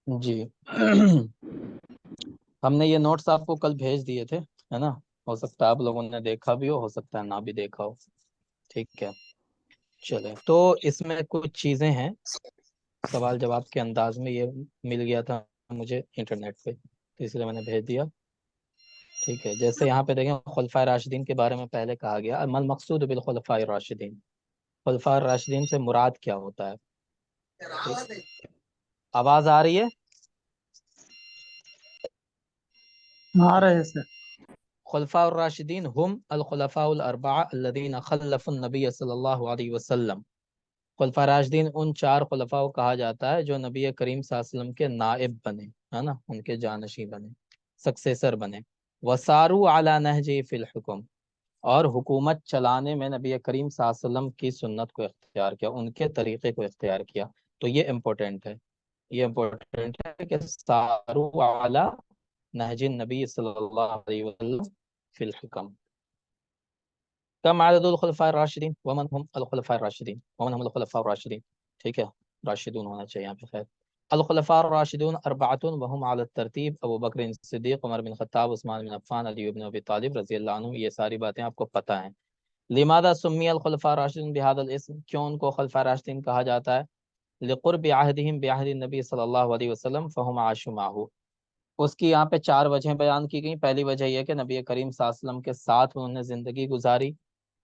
جی ہم نے یہ نوٹس آپ کو کل بھیج دیے تھے، ہے نا؟ ہو سکتا ہے آپ لوگوں نے دیکھا بھی ہو سکتا ہے نہ بھی دیکھا ہو۔ ٹھیک ہے، چلیں تو اس میں کچھ چیزیں ہیں، سوال جواب کے انداز میں یہ مل گیا تھا مجھے انٹرنیٹ پہ، تو اس لیے میں نے بھیج دیا۔ ٹھیک ہے، جیسے یہاں پہ دیکھیں خلفائے راشدین کے بارے میں پہلے کہا گیا، ما المقصود بالخلفاء الراشدین، خلفاء الراشدین سے مراد کیا ہوتا ہے؟ ٹھیک؟ آواز آ رہی ہے؟ آ رہے سے خلفاء الراشدین ہم الخلفاء الاربعہ الذین خلفوا النبی صلی اللہ علیہ وسلم، خلفاء راشدین ان چار خلفاء کو کہا جاتا ہے جو نبی کریم صلی اللہ علیہ وسلم کے نائب بنے، ہے نا، ان کے جانشین بنے، سکسیسر بنے، وساروا علی نہجہ فی الحکم، اور حکومت چلانے میں نبی کریم صلی اللہ علیہ وسلم کی سنت کو اختیار کیا، ان کے طریقے کو اختیار کیا۔ تو یہ امپورٹنٹ ہے، یہ امپورٹنٹ ہے کہ ساروا علی نہج النبی صلی اللہ علیہ وسلم فی الحکم۔ کم عدد الخلفاء الراشدین ومن هم الخلفاء الراشدین ومن هم الخلفاء الراشدین، ٹھیک ہے، راشدون ہونا چاہیے یہاں پہ، خیر۔ الخلفاء الراشدون اربعۃ وهم على الترتیب ابو بکر صدیق، عمر بن خطاب، عثمان بن عفان، علی بن ابی طالب رضی اللہ عنہ، یہ ساری باتیں آپ کو پتہ ہیں۔ لماذا سمی الخلفاء الراشدین بهذا الاسم، کیوں ان کو خلفاء راشدین کہا جاتا ہے؟ لقرب عہدہم بعہد النبی صلی اللہ علیہ وسلم فهم عاشوا معه، اس کی یہاں پہ چار وجہیں بیان کی گئیں۔ پہلی وجہ یہ کہ نبی کریم صلی اللہ علیہ وسلم کے ساتھ انہوں نے زندگی گزاری،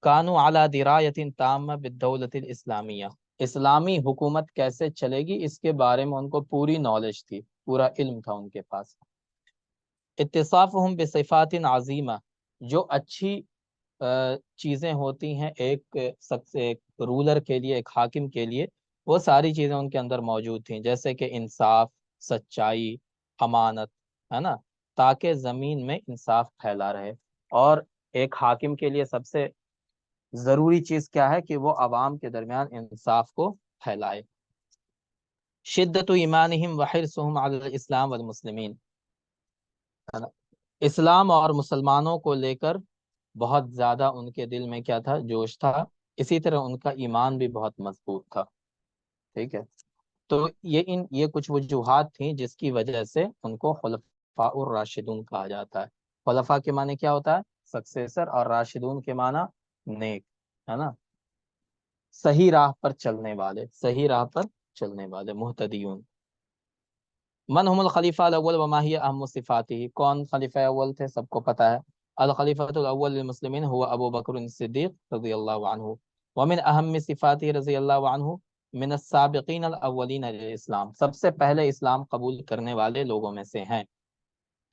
کانوا علی درایت تامہ بالدولۃ الاسلامیہ، اسلامی حکومت کیسے چلے گی اس کے بارے میں ان کو پوری نالج تھی، پورا علم تھا ان کے پاس۔ اتصافہم بصفات عظیمہ، جو اچھی چیزیں ہوتی ہیں ایک رولر کے لیے، ایک حاکم کے لیے، وہ ساری چیزیں ان کے اندر موجود تھیں، جیسے کہ انصاف، سچائی، امانت، ہے نا، تاکہ زمین میں انصاف پھیلا رہے۔ اور ایک حاکم کے لیے سب سے ضروری چیز کیا ہے کہ وہ عوام کے درمیان انصاف کو پھیلائے۔ شدت ایمانہم وحرصہم علی الاسلام والمسلمین، ہے نا، اسلام اور مسلمانوں کو لے کر بہت زیادہ ان کے دل میں کیا تھا؟ جوش تھا، اسی طرح ان کا ایمان بھی بہت مضبوط تھا۔ ٹھیک ہے، تو یہ کچھ وجوہات تھیں جس کی وجہ سے ان کو خلفاء الراشدون کہا جاتا ہے۔ خلفاء کے معنی کیا ہوتا ہے؟ سکسیسر، اور راشدون کے معنی نیک، ہے نا، صحیح راہ پر چلنے والے، صحیح راہ پر چلنے والے، مہتدیون۔ من هم الخلیفہ الاول وما هي اہم صفاته، کون خلیفہ اول تھے سب کو پتہ ہے۔ الخلیفہ الاول للمسلمین هو ابو بکر الصدیق رضی اللہ عنہ، ومن اہم صفاته رضی اللہ عنہ من السابقین الاولین للاسلام، سب سے پہلے اسلام قبول کرنے والے لوگوں میں سے ہیں۔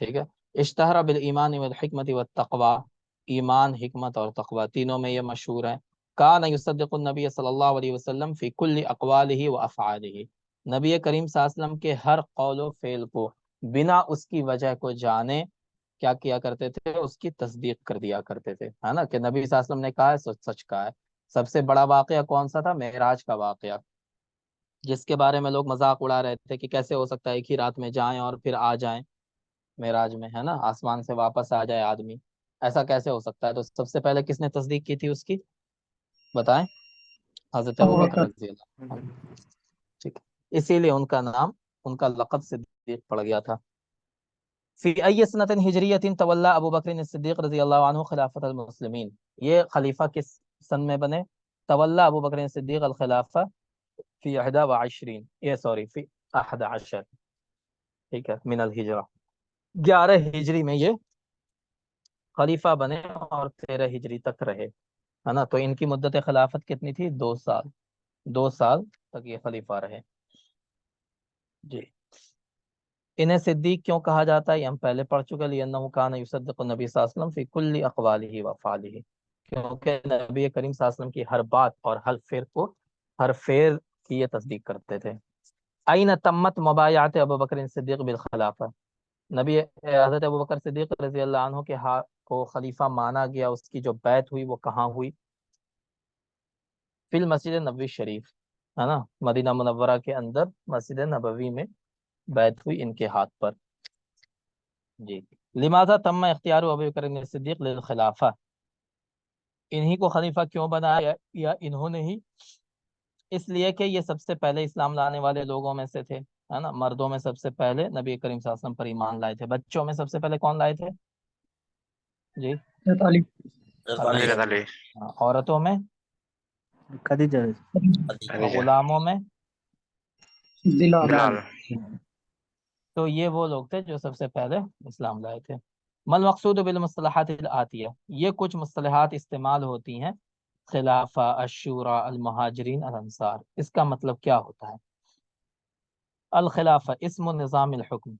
ٹھیک ہے، اشتہر بالایمان والحکمت والتقوی، ایمان، حکمت اور تقوی تینوں میں یہ مشہور ہے۔ کان یصدق النبی صلی اللہ علیہ وسلم فی کل اقوالہ وافعالہ، نبی کریم صلی اللہ علیہ وسلم کے ہر قول و فعل کو بنا اس کی وجہ کو جانے کیا کیا کرتے تھے؟ اس کی تصدیق کر دیا کرتے تھے، ہے نا، کہ نبی صلی اللہ علیہ وسلم نے کہا ہے سچ سچ کہا ہے۔ سب سے بڑا واقعہ کون سا تھا؟ معراج کا واقعہ، جس کے بارے میں لوگ مذاق اڑا رہے تھے کہ کیسے ہو سکتا ہے ایک ہی رات میں جائیں اور پھر آ جائیں معراج میں، ہے نا، آسمان سے واپس آ جائے آدمی، ایسا کیسے ہو سکتا ہے؟ تو سب سے پہلے کس نے تصدیق کی تھی اس کی؟ بتائیں، حضرت ابو ابوبکر بکر رضی اللہ عنہ۔ ٹھیک ہے، اسی لیے ان کا نام، ان کا لقب صدیق پڑ گیا تھا۔ فی ای سنۃ ہجریۃ تولی ابو بکر الصدیق رضی اللہ عنہ خلافت المسلمین، یہ خلیفہ کس سن میں بنے؟ تولی ابو بکر الصدیق الخلافہ فی 21، یہ سوری فی 11، ٹھیک ہے، من الہجرہ، 11 ہجری میں یہ خلیفہ بنے اور 13 ہجری تک رہے، ہے نا۔ تو ان کی مدت خلافت کتنی تھی؟ 2 سال، 2 سال تک یہ خلیفہ رہے۔ جی، انہیں صدیق کیوں کہا جاتا ہے یہ ہم پہلے پڑھ چکے، لِأَنَّهُ كَانَ يُصَدِّقُ النَّبِيَّ صلی اللہ علیہ وسلم فی کل اقوالہ وافعالہ، کیونکہ نبی کریم صلی اللہ علیہ وسلم کی ہر بات اور ہر فعل کی یہ تصدیق کرتے تھے۔ این تمت مبایعت ابو بکر صدیق بالخلافہ، نبی حضرت ابو بکر صدیق رضی اللہ عنہ کے کو خلیفہ مانا گیا، اس کی جو بیعت ہوئی وہ کہاں ہوئی؟ فی المسجد نبوی شریف، ہے نا، مدینہ منورہ کے اندر مسجد نبوی میں بیعت ہوئی ان کے ہاتھ پر۔ جی، لماذا تم اختیار ابو بکر صدیق للخلافہ، انہی کو خلیفہ کیوں بنایا یا انہوں نے ہی؟ اس لیے کہ یہ سب سے پہلے اسلام لانے والے لوگوں میں سے تھے، ہے نا. مردوں میں سب سے پہلے نبی کریم صلی اللہ علیہ وسلم پر ایمان لائے تھے. بچوں میں سب سے پہلے کون لائے تھے؟ جی تعلیم حضرت علی. ہاں. عورتوں میں خدیجہ غلاموں میں بلال تو یہ وہ لوگ تھے جو سب سے پہلے اسلام لائے تھے. مل مقصود بالمصطلحات الآتیہ، یہ کچھ مصطلحات استعمال ہوتی ہیں خلافہ، الشورى، المہاجرین، الانصار. اس کا مطلب کیا ہوتا ہے؟ الخلافہ اسم نظام الحکم،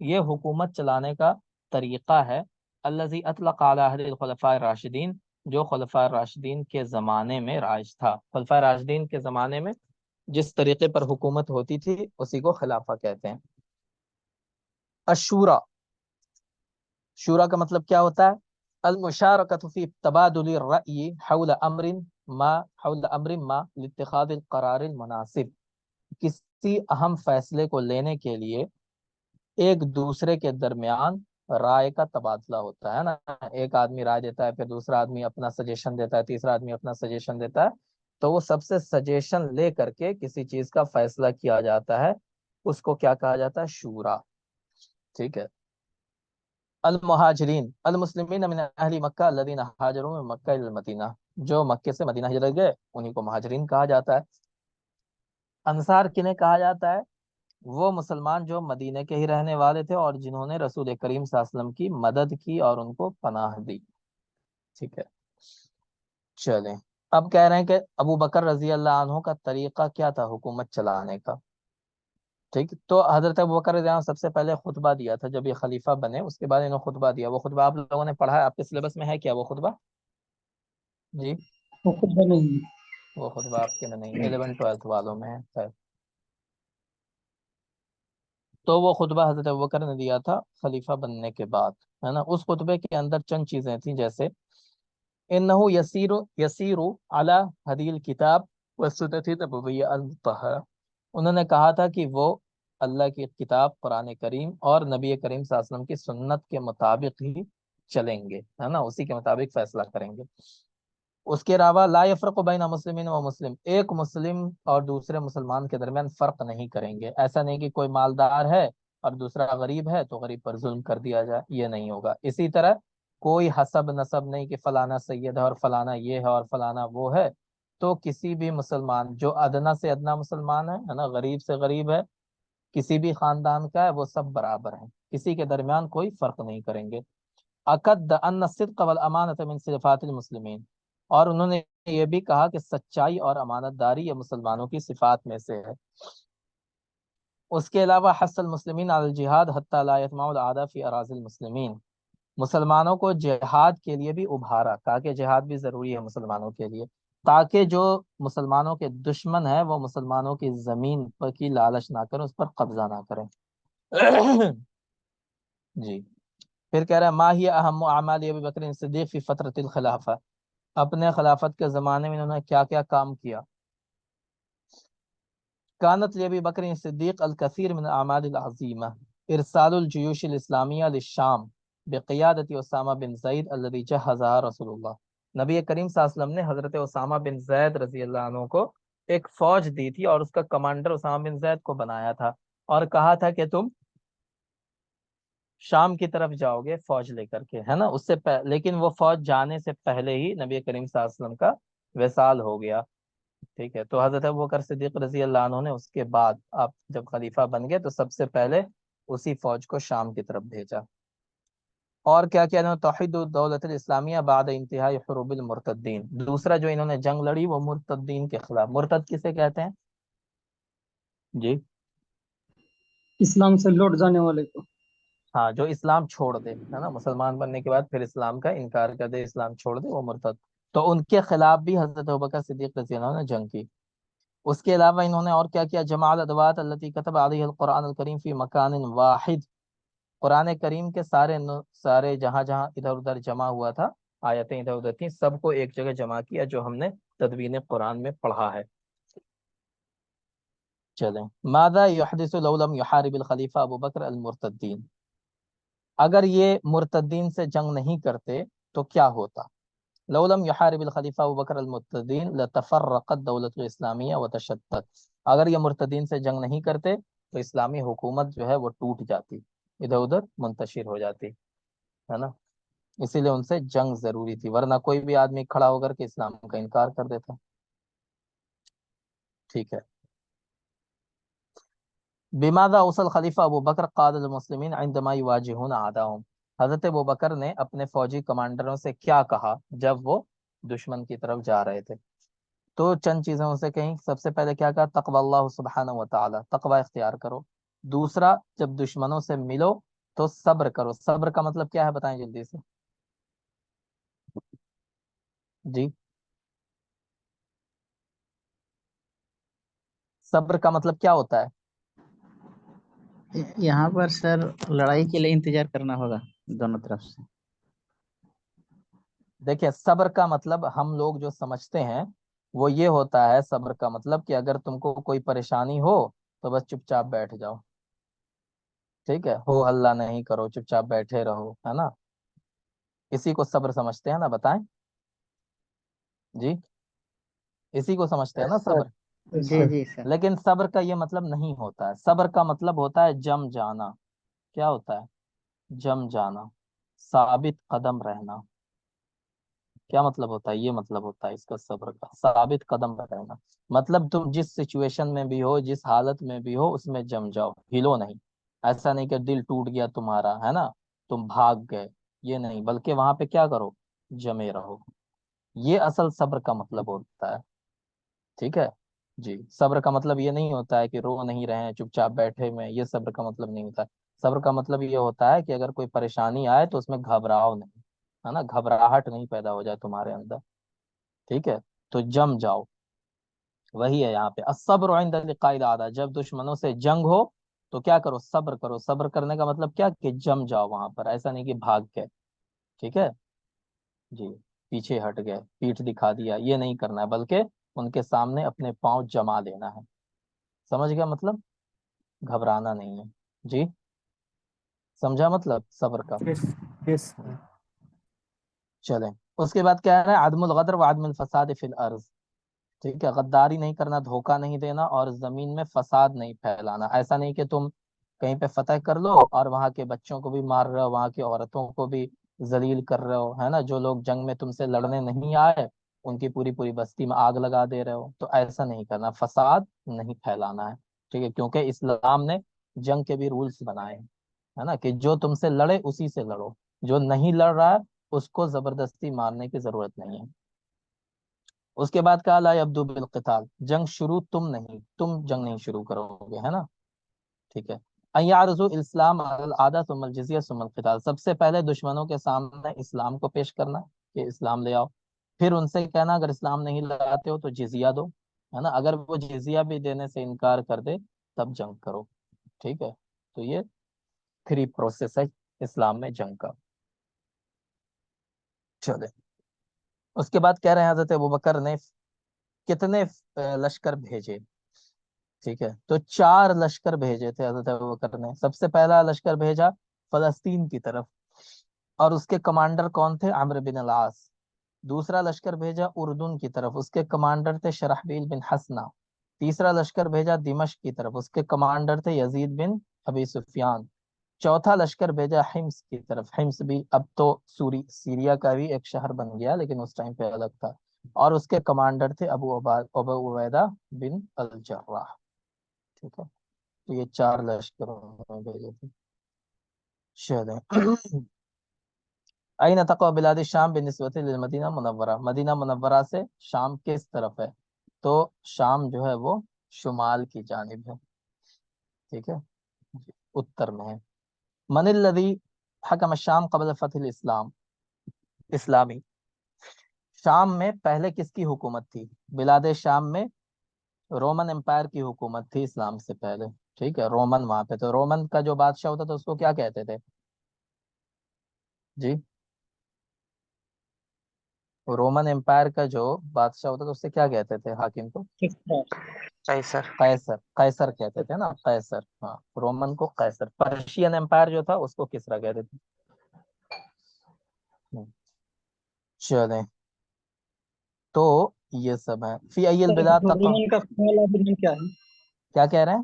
یہ حکومت چلانے کا طریقہ ہے. الذی اطلق علی عہد الخلفاء الراشدین، جو خلفاء الراشدین کے زمانے میں رائج تھا. خلفاء راشدین کے زمانے میں جس طریقے پر حکومت ہوتی تھی اسی کو خلافہ کہتے ہیں. الشورى، شورا کا مطلب کیا ہوتا ہے؟ المشارکۃ فی تبادل الرأی حول امر ما لاتخاذ القرار المناسب، کسی اہم فیصلے کو لینے کے لیے ایک دوسرے کے درمیان رائے کا تبادلہ ہوتا ہے نا. ایک آدمی رائے دیتا ہے، پھر دوسرا آدمی اپنا سجیشن دیتا ہے، تیسرا آدمی اپنا سجیشن دیتا ہے، تو وہ سب سے سجیشن لے کر کے کسی چیز کا فیصلہ کیا جاتا ہے. اس کو کیا کہا جاتا ہے؟ شورا. ٹھیک ہے. المہاجرین المسلمین من اہل مکہ الذین ہاجروا من مکہ الی المدینہ، جو مکے سے مدینہ ہجرت گئے انہیں کو مہاجرین کہا جاتا ہے. انصار کنہیں کہا جاتا ہے؟ وہ مسلمان جو مدینے کے ہی رہنے والے تھے اور جنہوں نے رسول کریم صلی اللہ علیہ وسلم کی مدد کی اور ان کو پناہ دی. ٹھیک ہے. چلیں اب کہہ رہے ہیں کہ ابو بکر رضی اللہ عنہ کا طریقہ کیا تھا حکومت چلانے کا. ٹھیک. تو حضرت ابوبکر رضی اللہ عنہ سب سے پہلے خطبہ دیا تھا جب یہ خلیفہ بنے. اس کے بعد انہوں نے خطبہ دیا. وہ خطبہ آپ لوگوں نے پڑھا ہے؟ آپ کے سلیبس میں ہے کیا وہ خطبہ؟ جی وہ خطبہ نہیں وہ خطبہ آپ کے میں نہیں، 11 12 والوں میں ہے خیر. تو وہ خطبہ حضرت ابوبکر نے دیا تھا خلیفہ بننے کے بعد، ہے نا. اس خطبے کے اندر چند چیزیں تھیں، جیسے انہو یسیر علی ہدی الکتاب والسنۃ النبویہ المطہرہ، انہوں نے کہا تھا کہ وہ اللہ کی کتاب قرآن کریم اور نبی کریم صلی اللہ علیہ وسلم کی سنت کے مطابق ہی چلیں گے، ہے نا، اسی کے مطابق فیصلہ کریں گے. اس کے علاوہ لا یفرق بین مسلمین و مسلم، ایک مسلم اور دوسرے مسلمان کے درمیان فرق نہیں کریں گے. ایسا نہیں کہ کوئی مالدار ہے اور دوسرا غریب ہے تو غریب پر ظلم کر دیا جائے، یہ نہیں ہوگا. اسی طرح کوئی حسب نسب نہیں کہ فلانا سید ہے اور فلانا یہ ہے اور فلانا وہ ہے. تو کسی بھی مسلمان جو ادنا سے ادنا مسلمان ہے نا، غریب سے غریب ہے، کسی بھی خاندان کا ہے، وہ سب برابر ہیں، کسی کے درمیان کوئی فرق نہیں کریں گے. عقد ان الصدق والامانۃ من صفات المسلمین، اور انہوں نے یہ بھی کہا کہ سچائی اور امانت داری یہ مسلمانوں کی صفات میں سے ہے. اس کے علاوہ حث المسلمین علی الجہاد حتی لا یطمع الاعداء فی اراضی المسلمین، مسلمانوں کو جہاد کے لیے بھی ابھارا، کہا کہ جہاد بھی ضروری ہے مسلمانوں کے لیے، تاکہ جو مسلمانوں کے دشمن ہیں وہ مسلمانوں کی زمین پر کی لالچ نہ کریں، اس پر قبضہ نہ کریں. جی. پھر کہہ رہا ہے ما ہی اہم اعمال ابی بکر صدیق فی فترۃ الخلافہ، اپنے خلافت کے زمانے میں انہوں نے کیا کیا کام کیا. کانت لابی بکر صدیق الکثیر من الاعمال العظیمہ، ارسال الجیوش الاسلامیہ للشام بقیادت اسامہ بن زید الذی جہزها رسول اللہ، نبی کریم صلی اللہ علیہ وسلم نے حضرت اسامہ بن زید رضی اللہ عنہ کو ایک فوج دی تھی اور اس کا کمانڈر اسامہ بن زید کو بنایا تھا اور کہا تھا کہ تم شام کی طرف جاؤ گے فوج لے کر کے، ہے نا. اس سے لیکن وہ فوج جانے سے پہلے ہی نبی کریم صلی اللہ علیہ وسلم کا وصال ہو گیا. ٹھیک ہے. تو حضرت ابوبکر صدیق رضی اللہ عنہ نے اس کے بعد آپ جب خلیفہ بن گئے تو سب سے پہلے اسی فوج کو شام کی طرف بھیجا. اور کیا کیا انہوں نے؟ توحید الدولت الاسلامیہ بعد انتہائی حروب المرتدین، دوسرا جو انہوں نے جنگ لڑی وہ مرتدین کے خلاف. مرتد کسے کہتے ہیں؟ جی اسلام سے لوٹ جانے والے کو. ہاں، جو اسلام چھوڑ دے، ہے نا، مسلمان بننے کے بعد پھر اسلام کا انکار کر دے، اسلام چھوڑ دے، وہ مرتد. تو ان کے خلاف بھی حضرت ابوبکر صدیق رضی اللہ عنہ نے جنگ کی. اس کے علاوہ انہوں نے اور کیا کیا؟ جمع الادوات التي كتب عليها القرآن الكريم في مكان واحد، قرآن کریم کے سارے جہاں جہاں ادھر ادھر جمع ہوا تھا، آیتیں ادھر ادھر تھیں، سب کو ایک جگہ جمع کیا جو ہم نے تدوین قرآن میں پڑھا ہے. چلیں ماذا يحدث لو لم يحارب الخلیفہ ابو بکر المرتدین، اگر یہ مرتدین سے جنگ نہیں کرتے تو کیا ہوتا؟ لو لم يحارب الخلیفہ ابو بکر المرتدین لتفرقت دولت الاسلامیہ وتشتت، اگر یہ مرتدین سے جنگ نہیں کرتے تو اسلامی حکومت جو ہے وہ ٹوٹ جاتی، ادھر ادھر منتشر ہو جاتی ہے نا. اسی لیے ان سے جنگ ضروری تھی، ورنہ کوئی بھی آدمی کھڑا ہو کر کے اسلام کا انکار کر دیتا. ٹھیک ہے. بماذا اوصل خلیفہ ابو بکر قائد المسلمین عندما یواجہون اعداءهم، حضرت ابو بکر نے اپنے فوجی کمانڈروں سے کیا کہا جب وہ دشمن کی طرف جا رہے تھے؟ تو چند چیزیں ان سے کہیں. سب سے پہلے کیا کہا؟ تقوی اللہ سبحانہ و تعالی، تقوی اختیار کرو. دوسرا، جب دشمنوں سے ملو تو صبر کرو. صبر کا مطلب کیا ہے بتائیں جلدی سے جی. صبر کا مطلب کیا ہوتا ہے؟ یہاں پر سر لڑائی کے لیے انتظار کرنا ہوگا دونوں طرف سے. دیکھیں، صبر کا مطلب ہم لوگ جو سمجھتے ہیں وہ یہ ہوتا ہے. صبر کا مطلب کہ اگر تم کو کوئی پریشانی ہو تو بس چپ چاپ بیٹھ جاؤ. ٹھیک ہے، ہو ہلہ نہیں کرو، چپ چاپ بیٹھے رہو، ہے نا. اسی کو صبر سمجھتے ہیں نا، بتائیں جی. اسی کو سمجھتے ہیں نا صبر. جی جی سر. لیکن صبر کا یہ مطلب نہیں ہوتا ہے. صبر کا مطلب ہوتا ہے جم جانا. کیا ہوتا ہے؟ جم جانا، ثابت قدم رہنا. کیا مطلب ہوتا ہے؟ یہ مطلب ہوتا ہے اس کا صبر کا، ثابت قدم رہنا. مطلب تم جس سچویشن میں بھی ہو، جس حالت میں بھی ہو، اس میں جم جاؤ، ہلو نہیں. ایسا نہیں کہ دل ٹوٹ گیا تمہارا، ہے نا، تم بھاگ گئے، یہ نہیں. بلکہ وہاں پہ کیا کرو؟ جمے رہو. یہ اصل صبر کا مطلب ہوتا ہے. ٹھیک ہے جی. صبر کا مطلب یہ نہیں ہوتا ہے کہ رو نہیں رہے ہیں، چپ چاپ بیٹھے ہوئے ہیں. یہ صبر کا مطلب نہیں ہوتا ہے. صبر کا مطلب یہ ہوتا ہے کہ اگر کوئی پریشانی آئے تو اس میں گھبراؤ نہیں، ہے نا، گھبراہٹ نہیں پیدا ہو جائے تمہارے اندر. ٹھیک ہے، تو جم جاؤ. وہی ہے یہاں پہ الصبر عند لقاء الاعداء. جب دشمنوں سے جنگ ہو تو کیا کرو؟ صبر کرو. صبر کرنے کا مطلب کیا؟ کہ جم جاؤ وہاں پر. ایسا نہیں کہ بھاگ گئے. ٹھیک ہے جی، پیچھے ہٹ گئے، پیٹھ دکھا دیا، یہ نہیں کرنا ہے. بلکہ ان کے سامنے اپنے پاؤں جما دینا ہے. سمجھ گیا مطلب؟ گھبرانا نہیں ہے جی. سمجھا مطلب صبر کا؟ یس. چلیں. اس کے بعد کیا ہے؟ عدم الغدر و عدم الفساد فی الارض. ٹھیک ہے، غداری نہیں کرنا، دھوکہ نہیں دینا، اور زمین میں فساد نہیں پھیلانا. ایسا نہیں کہ تم کہیں پہ فتح کر لو اور وہاں کے بچوں کو بھی مار رہے ہو، وہاں کی عورتوں کو بھی ذلیل کر رہے ہو، ہے نا. جو لوگ جنگ میں تم سے لڑنے نہیں آئے ان کی پوری پوری بستی میں آگ لگا دے رہے ہو. تو ایسا نہیں کرنا، فساد نہیں پھیلانا ہے. ٹھیک ہے، کیونکہ اسلام نے جنگ کے بھی رولز بنائے ہیں، ہے نا، کہ جو تم سے لڑے اسی سے لڑو، جو نہیں لڑ رہا ہے اس کو زبردستی مارنے کی ضرورت نہیں ہے. اس کے بعد کہا لا یبدو بالقتال، جنگ شروع تم نہیں، تم جنگ نہیں شروع کرو گے، ہے نا. ٹھیک ہے. ان یعرضوا الاسلام علی العادۃ ثم الجزیہ ثم القتال. سب سے پہلے دشمنوں کے سامنے اسلام کو پیش کرنا کہ اسلام لے آؤ. پھر ان سے کہنا اگر اسلام نہیں لاتے ہو تو جزیہ دو، ہے نا. اگر وہ جزیہ بھی دینے سے انکار کر دے تب جنگ کرو. ٹھیک ہے، تو یہ 3 پروسیس ہے اسلام میں جنگ کا. چلے. اس کے بعد کہہ رہے ہیں حضرت ابوبکر نے کتنے لشکر بھیجے؟ ٹھیک ہے، تو 4 لشکر بھیجے تھے حضرت ابوبکر نے. سب سے پہلا لشکر بھیجا فلسطین کی طرف، اور اس کے کمانڈر کون تھے؟ عمرو بن العاص. دوسرا لشکر بھیجا اردن کی طرف، اس کے کمانڈر تھے شرحبیل بن حسنہ. تیسرا لشکر بھیجا دمشق کی طرف، اس کے کمانڈر تھے یزید بن ابی سفیان. چوتھا لشکر بھیجا حمص کی طرف. حمص بھی اب تو سیریا کا بھی ایک شہر بن گیا، لیکن اس ٹائم پہ الگ تھا. اور اس کے کمانڈر تھے ابو عبیدہ بن الجراح. ٹھیک ہے، تو یہ 4 لشکر بھیجے تھے. چلیں. این تقع بلاد شام بنسبت للمدینہ منورہ. مدینہ منورہ سے شام کس طرف ہے؟ تو شام جو ہے وہ شمال کی جانب ہے. ٹھیک ہے، اتر میں ہے. من الذی حکم الشام قبل فتح الاسلام. اسلامی شام میں پہلے کس کی حکومت تھی؟ بلاد شام میں رومن امپائر کی حکومت تھی اسلام سے پہلے. ٹھیک ہے، رومن وہاں پہ. تو رومن کا جو بادشاہ ہوتا تھا اس کو کیا کہتے تھے جی؟ رومن امپائر کا جو بادشاہ ہوتا تھا اس سے کیا کہتے تھے حاکم کو؟ قیصر. قیصر. قیصر کہتے تھے نا، قیصر. ہاں، رومن کو قیصر. پرشین امپائر جو تھا اس کو کسرا کہتے تھے. چلیں، تو یہ سب ہے. فی ای البلاد تقع. رومن کا پہلا نام کیا ہے؟ کیا کہہ رہے ہیں؟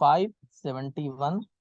571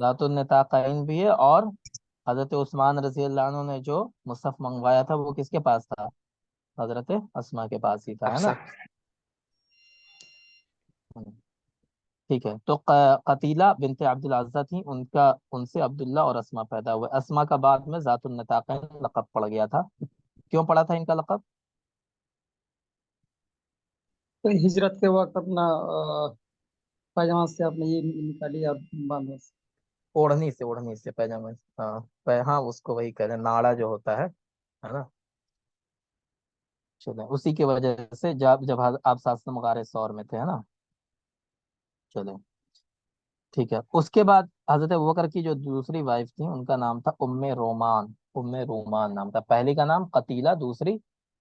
ذات النطاقین بھی ہے، اور حضرت عثمان رضی اللہ عنہ نے جو مصحف منگوایا تھا وہ کس کے پاس تھا؟ حضرت اسما کے پاس ہی تھا، ہے نا؟ أحسن. ٹھیک ہے، تو قتیلہ بنت عبد العزہ تھی، ان سے عبداللہ اور اسما پیدا ہوئے۔ اسما کا بعد میں ذات النطاقین لقب پڑ گیا تھا۔ کیوں پڑا تھا ان کا لقب؟ تو ہجرت کے وقت اپنا پاجامہ سے آپ نے یہ نکالی اور باندھا۔ اوڑھنی سے پیجامہ، ہاں ہاں، اس کو وہی کہتے ہیں، ناڑا جو ہوتا ہے نا؟ چلیں، اسی کی وجہ سے جب آپ ساتھ مغار سور میں تھے، ہے نا؟ چلیں ٹھیک ہے۔ اس کے بعد حضرت ابوبکر کی جو دوسری وائف تھی ان کا نام تھا ام رومان نام تھا۔ پہلی کا نام قتیلہ، دوسری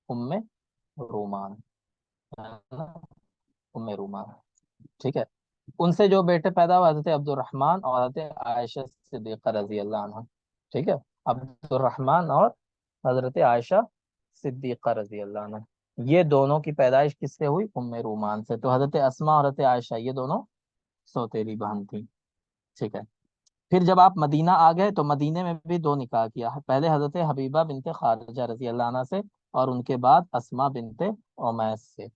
ام رومان، ہے نا؟ ام رومان، ٹھیک ہے۔ ان سے جو بیٹے پیدا ہوئے حضرت عبد الرحمن اور حضرت عائشہ صدیقہ رضی اللہ عنہ، ٹھیک ہے۔ عبد الرحمن اور حضرت عائشہ صدیقہ رضی اللہ عنہ، یہ دونوں کی پیدائش کس سے ہوئی؟ ام رومان سے۔ تو حضرت اسما اور حضرت عائشہ یہ دونوں سوتیلی بہن تھیں، ٹھیک ہے۔ پھر جب آپ مدینہ آ گئے تو مدینے میں بھی دو نکاح کیا، پہلے حضرت حبیبہ بنت خارجہ رضی اللہ عنہ سے، اور ان کے بعد اسما بنت عمیس سے،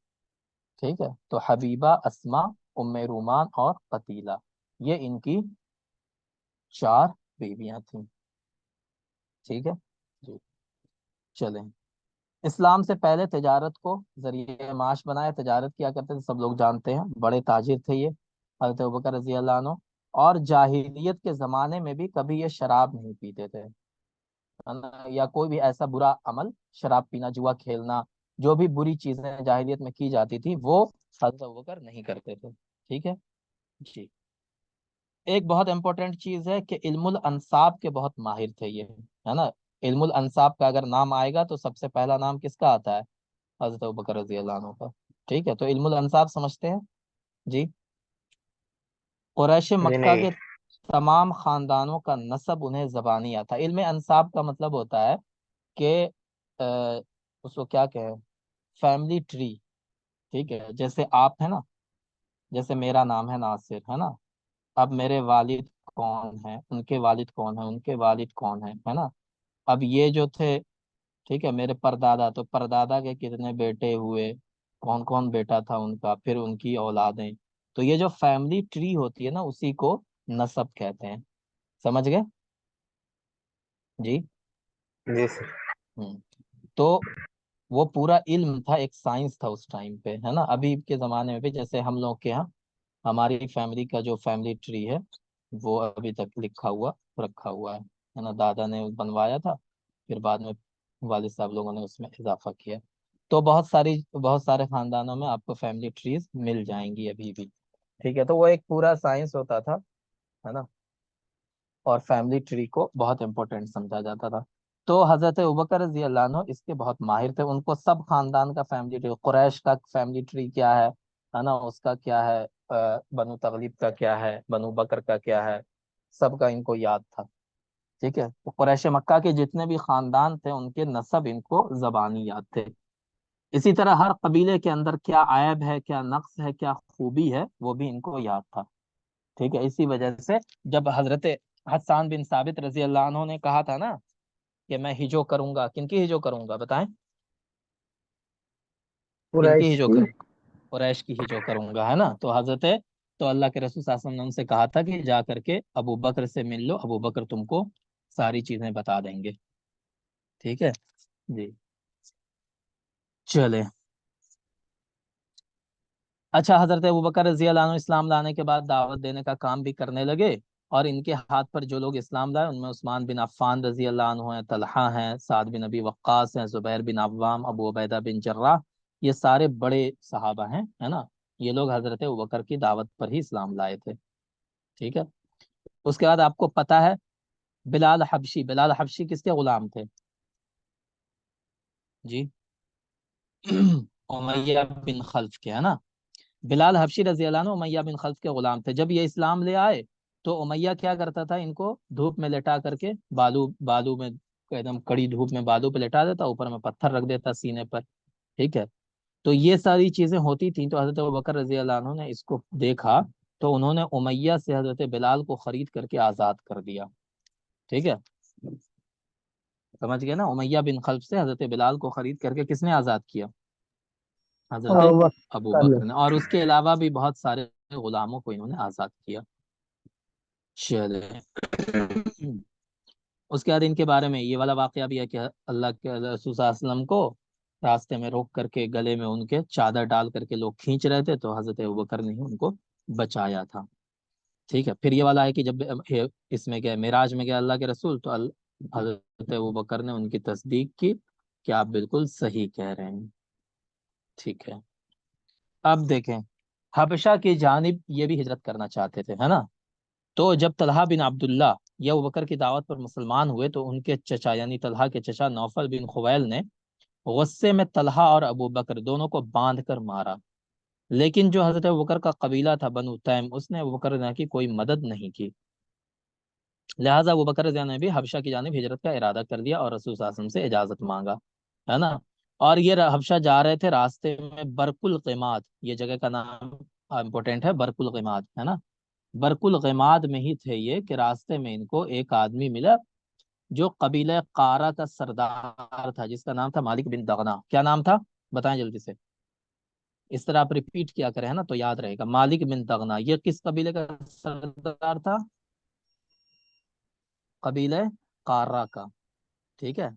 ٹھیک ہے۔ تو حبیبہ، اسما، ام رومان اور قتیلہ، یہ ان کی 4 بیویاں تھیں، ٹھیک ہے جی۔ چلیں، اسلام سے پہلے تجارت کو ذریعہ معاش بنایا، تجارت کیا کرتے تھے، سب لوگ جانتے ہیں، بڑے تاجر تھے یہ حضرت ابوبکر رضی اللہ عنہ۔ اور جاہلیت کے زمانے میں بھی کبھی یہ شراب نہیں پیتے تھے، ہے نا؟ یا کوئی بھی ایسا برا عمل، شراب پینا، جوا کھیلنا، جو بھی بری چیزیں جاہلیت میں کی جاتی تھی وہ حضرت ابوبکر نہیں کرتے تھے، ٹھیک ہے جی۔ ایک بہت امپورٹنٹ چیز ہے کہ علم الانصاب کے بہت ماہر تھے یہ، ہے نا؟ علم الانصاب کا اگر نام آئے گا تو سب سے پہلا نام کس کا آتا ہے؟ حضرت ابوبکر رضی اللہ عنہ کا، ٹھیک ہے۔ تو علم الانصاب سمجھتے ہیں جی؟ قریش جی مکہ نہیں. کے تمام خاندانوں کا نسب انہیں زبانی آتا ہے۔ علم انصاب کا مطلب ہوتا ہے کہ اس کو کیا کہیں، فیملی ٹری، ٹھیک ہے۔ جیسے آپ ہے نا، جیسے میرا نام ہے ناصر، ہے نا؟ اب میرے والد کون ہیں، ان کے والد کون ہیں، ان کے والد کون ہیں، ہے نا؟ اب یہ جو تھے، ٹھیک ہے، میرے پردادا، تو پردادا کے کتنے بیٹے ہوئے، کون کون بیٹا تھا ان کا، پھر ان کی اولادیں، تو یہ جو فیملی ٹری ہوتی ہے نا اسی کو نسب کہتے ہیں، سمجھ گئے جی؟ جی سر. تو وہ پورا علم تھا، ایک سائنس تھا اس ٹائم پہ، ہے نا؟ ابھی کے زمانے میں بھی جیسے ہم لوگ کے یہاں ہماری فیملی کا جو فیملی ٹری ہے وہ ابھی تک لکھا ہوا رکھا ہوا ہے نا؟ دادا نے بنوایا تھا، پھر بعد میں والد صاحب لوگوں نے اس میں اضافہ کیا۔ تو بہت سارے خاندانوں میں آپ کو فیملی ٹریز مل جائیں گی ابھی بھی، ٹھیک ہے۔ تو وہ ایک پورا سائنس ہوتا تھا، ہے نا؟ اور فیملی ٹری کو بہت امپورٹنٹ سمجھا جاتا تھا۔ تو حضرت ابوبکر رضی اللہ عنہ اس کے بہت ماہر تھے، ان کو سب خاندان کا فیملی ٹری، قریش کا فیملی ٹری کیا ہے نا؟ اس کا کیا ہے، بنو تغلیب کا کیا ہے، بنو بکر کا کیا ہے، سب کا ان کو یاد تھا، ٹھیک ہے۔ تو قریش مکہ کے جتنے بھی خاندان تھے ان کے نسب ان کو زبانی یاد تھے۔ اسی طرح ہر قبیلے کے اندر کیا عیب ہے، کیا نقص ہے، کیا خوبی ہے، وہ بھی ان کو یاد تھا، ٹھیک ہے۔ اسی وجہ سے جب حضرت حسان بن ثابت رضی اللہ عنہ نے کہا تھا نا کہ میں ہجو کروں گا، کن کی ہجو کروں گا بتائیں؟ کن کی ہجو کروں گا؟ قریش کی ہجو کروں گا، ہے نا؟ تو اللہ کے رسول صلی اللہ علیہ وسلم نے ان سے کہا تھا کہ جا کر کے ابو بکر سے مل لو، ابو بکر تم کو ساری چیزیں بتا دیں گے، ٹھیک ہے جی۔ چلے، اچھا، حضرت ابوبکر رضی اللہ عنہ اسلام لانے کے بعد دعوت دینے کا کام بھی کرنے لگے، اور ان کے ہاتھ پر جو لوگ اسلام لائے ان میں عثمان بن عفان رضی اللہ عنہ ہیں، طلحہ ہیں، سعد بن ابی وقاص ہیں، زبیر بن عوام، ابو عبیدہ بن جراح، یہ سارے بڑے صحابہ ہیں، ہے نا؟ یہ لوگ حضرت ابوبکر کی دعوت پر ہی اسلام لائے تھے، ٹھیک ہے۔ اس کے بعد آپ کو پتا ہے بلال حبشی کس کے غلام تھے جی؟ امیہ بن خلف کے، ہے نا؟ بلال حبشی رضی اللہ عنہ امیہ بن خلف کے غلام تھے۔ جب یہ اسلام لے آئے تو امیہ کیا کرتا تھا، ان کو دھوپ میں لٹا کر کے بالو میں ایک دم کڑی دھوپ میں بالو پہ لٹا دیتا، اوپر میں پتھر رکھ دیتا سینے پر، ٹھیک ہے۔ تو یہ ساری چیزیں ہوتی تھیں، تو حضرت ابوبکر رضی اللہ عنہ نے اس کو دیکھا تو انہوں نے امیہ سے حضرت بلال کو خرید کر کے آزاد کر دیا. ٹھیک ہے, سمجھ گئے نا, امیہ بن خلف سے حضرت بلال کو خرید کر کے کس نے آزاد کیا؟ حضرت ابو بکر ابو بکر نے. اور اس کے علاوہ بھی بہت سارے غلاموں کو انہوں نے آزاد کیا. چلے اس کے بعد ان کے بارے میں یہ والا واقعہ بھی ہے کہ اللہ کے رسول صلی اللہ علیہ وسلم کو راستے میں روک کر کے گلے میں ان کے چادر ڈال کر کے لوگ کھینچ رہے تھے, تو حضرت ابوبکر نے ہی ان کو بچایا تھا. ٹھیک ہے, پھر یہ والا ہے کہ جب اس میں گئے معراج میں گئے اللہ کے رسول, تو حضرت ابوبکر نے ان کی تصدیق کی کہ آپ بالکل صحیح کہہ رہے ہیں. ٹھیک ہے, اب دیکھیں حبشہ کی جانب یہ بھی ہجرت کرنا چاہتے تھے, ہے نا. تو جب طلحہ بن عبداللہ یہ ابوبکر کی دعوت پر مسلمان ہوئے, تو ان کے چچا یعنی طلحہ کے چچا نوفل بن خویل نے غصے میں طلحہ اور ابوبکر دونوں کو باندھ کر مارا. لیکن جو حضرت ابوبکر کا قبیلہ تھا بنو تیم, اس نے ابوبکر کی کوئی مدد نہیں کی. لہٰذا ابوبکر رضی اللہ عنہ نے بھی حبشہ کی جانب ہجرت کا ارادہ کر دیا اور رسول صلی اللہ علیہ وسلم سے اجازت مانگا, ہے نا. اور یہ حبشہ جا رہے تھے, راستے میں برق الغماد, یہ جگہ کا نام امپورٹنٹ ہے, برق الغماد, ہے نا. برق الغماد میں ہی تھے یہ کہ راستے میں ان کو ایک آدمی ملا جو قبیلہ قارہ کا سردار تھا, جس کا نام تھا مالک بن دغنا. کیا نام تھا بتائیں جلدی سے, اس طرح آپ ریپیٹ کیا کریں, ہے نا, تو یاد رہے گا. مالک بن دغنا یہ کس قبیلے کا سردار تھا؟ قبیلہ قارہ کا. ٹھیک ہے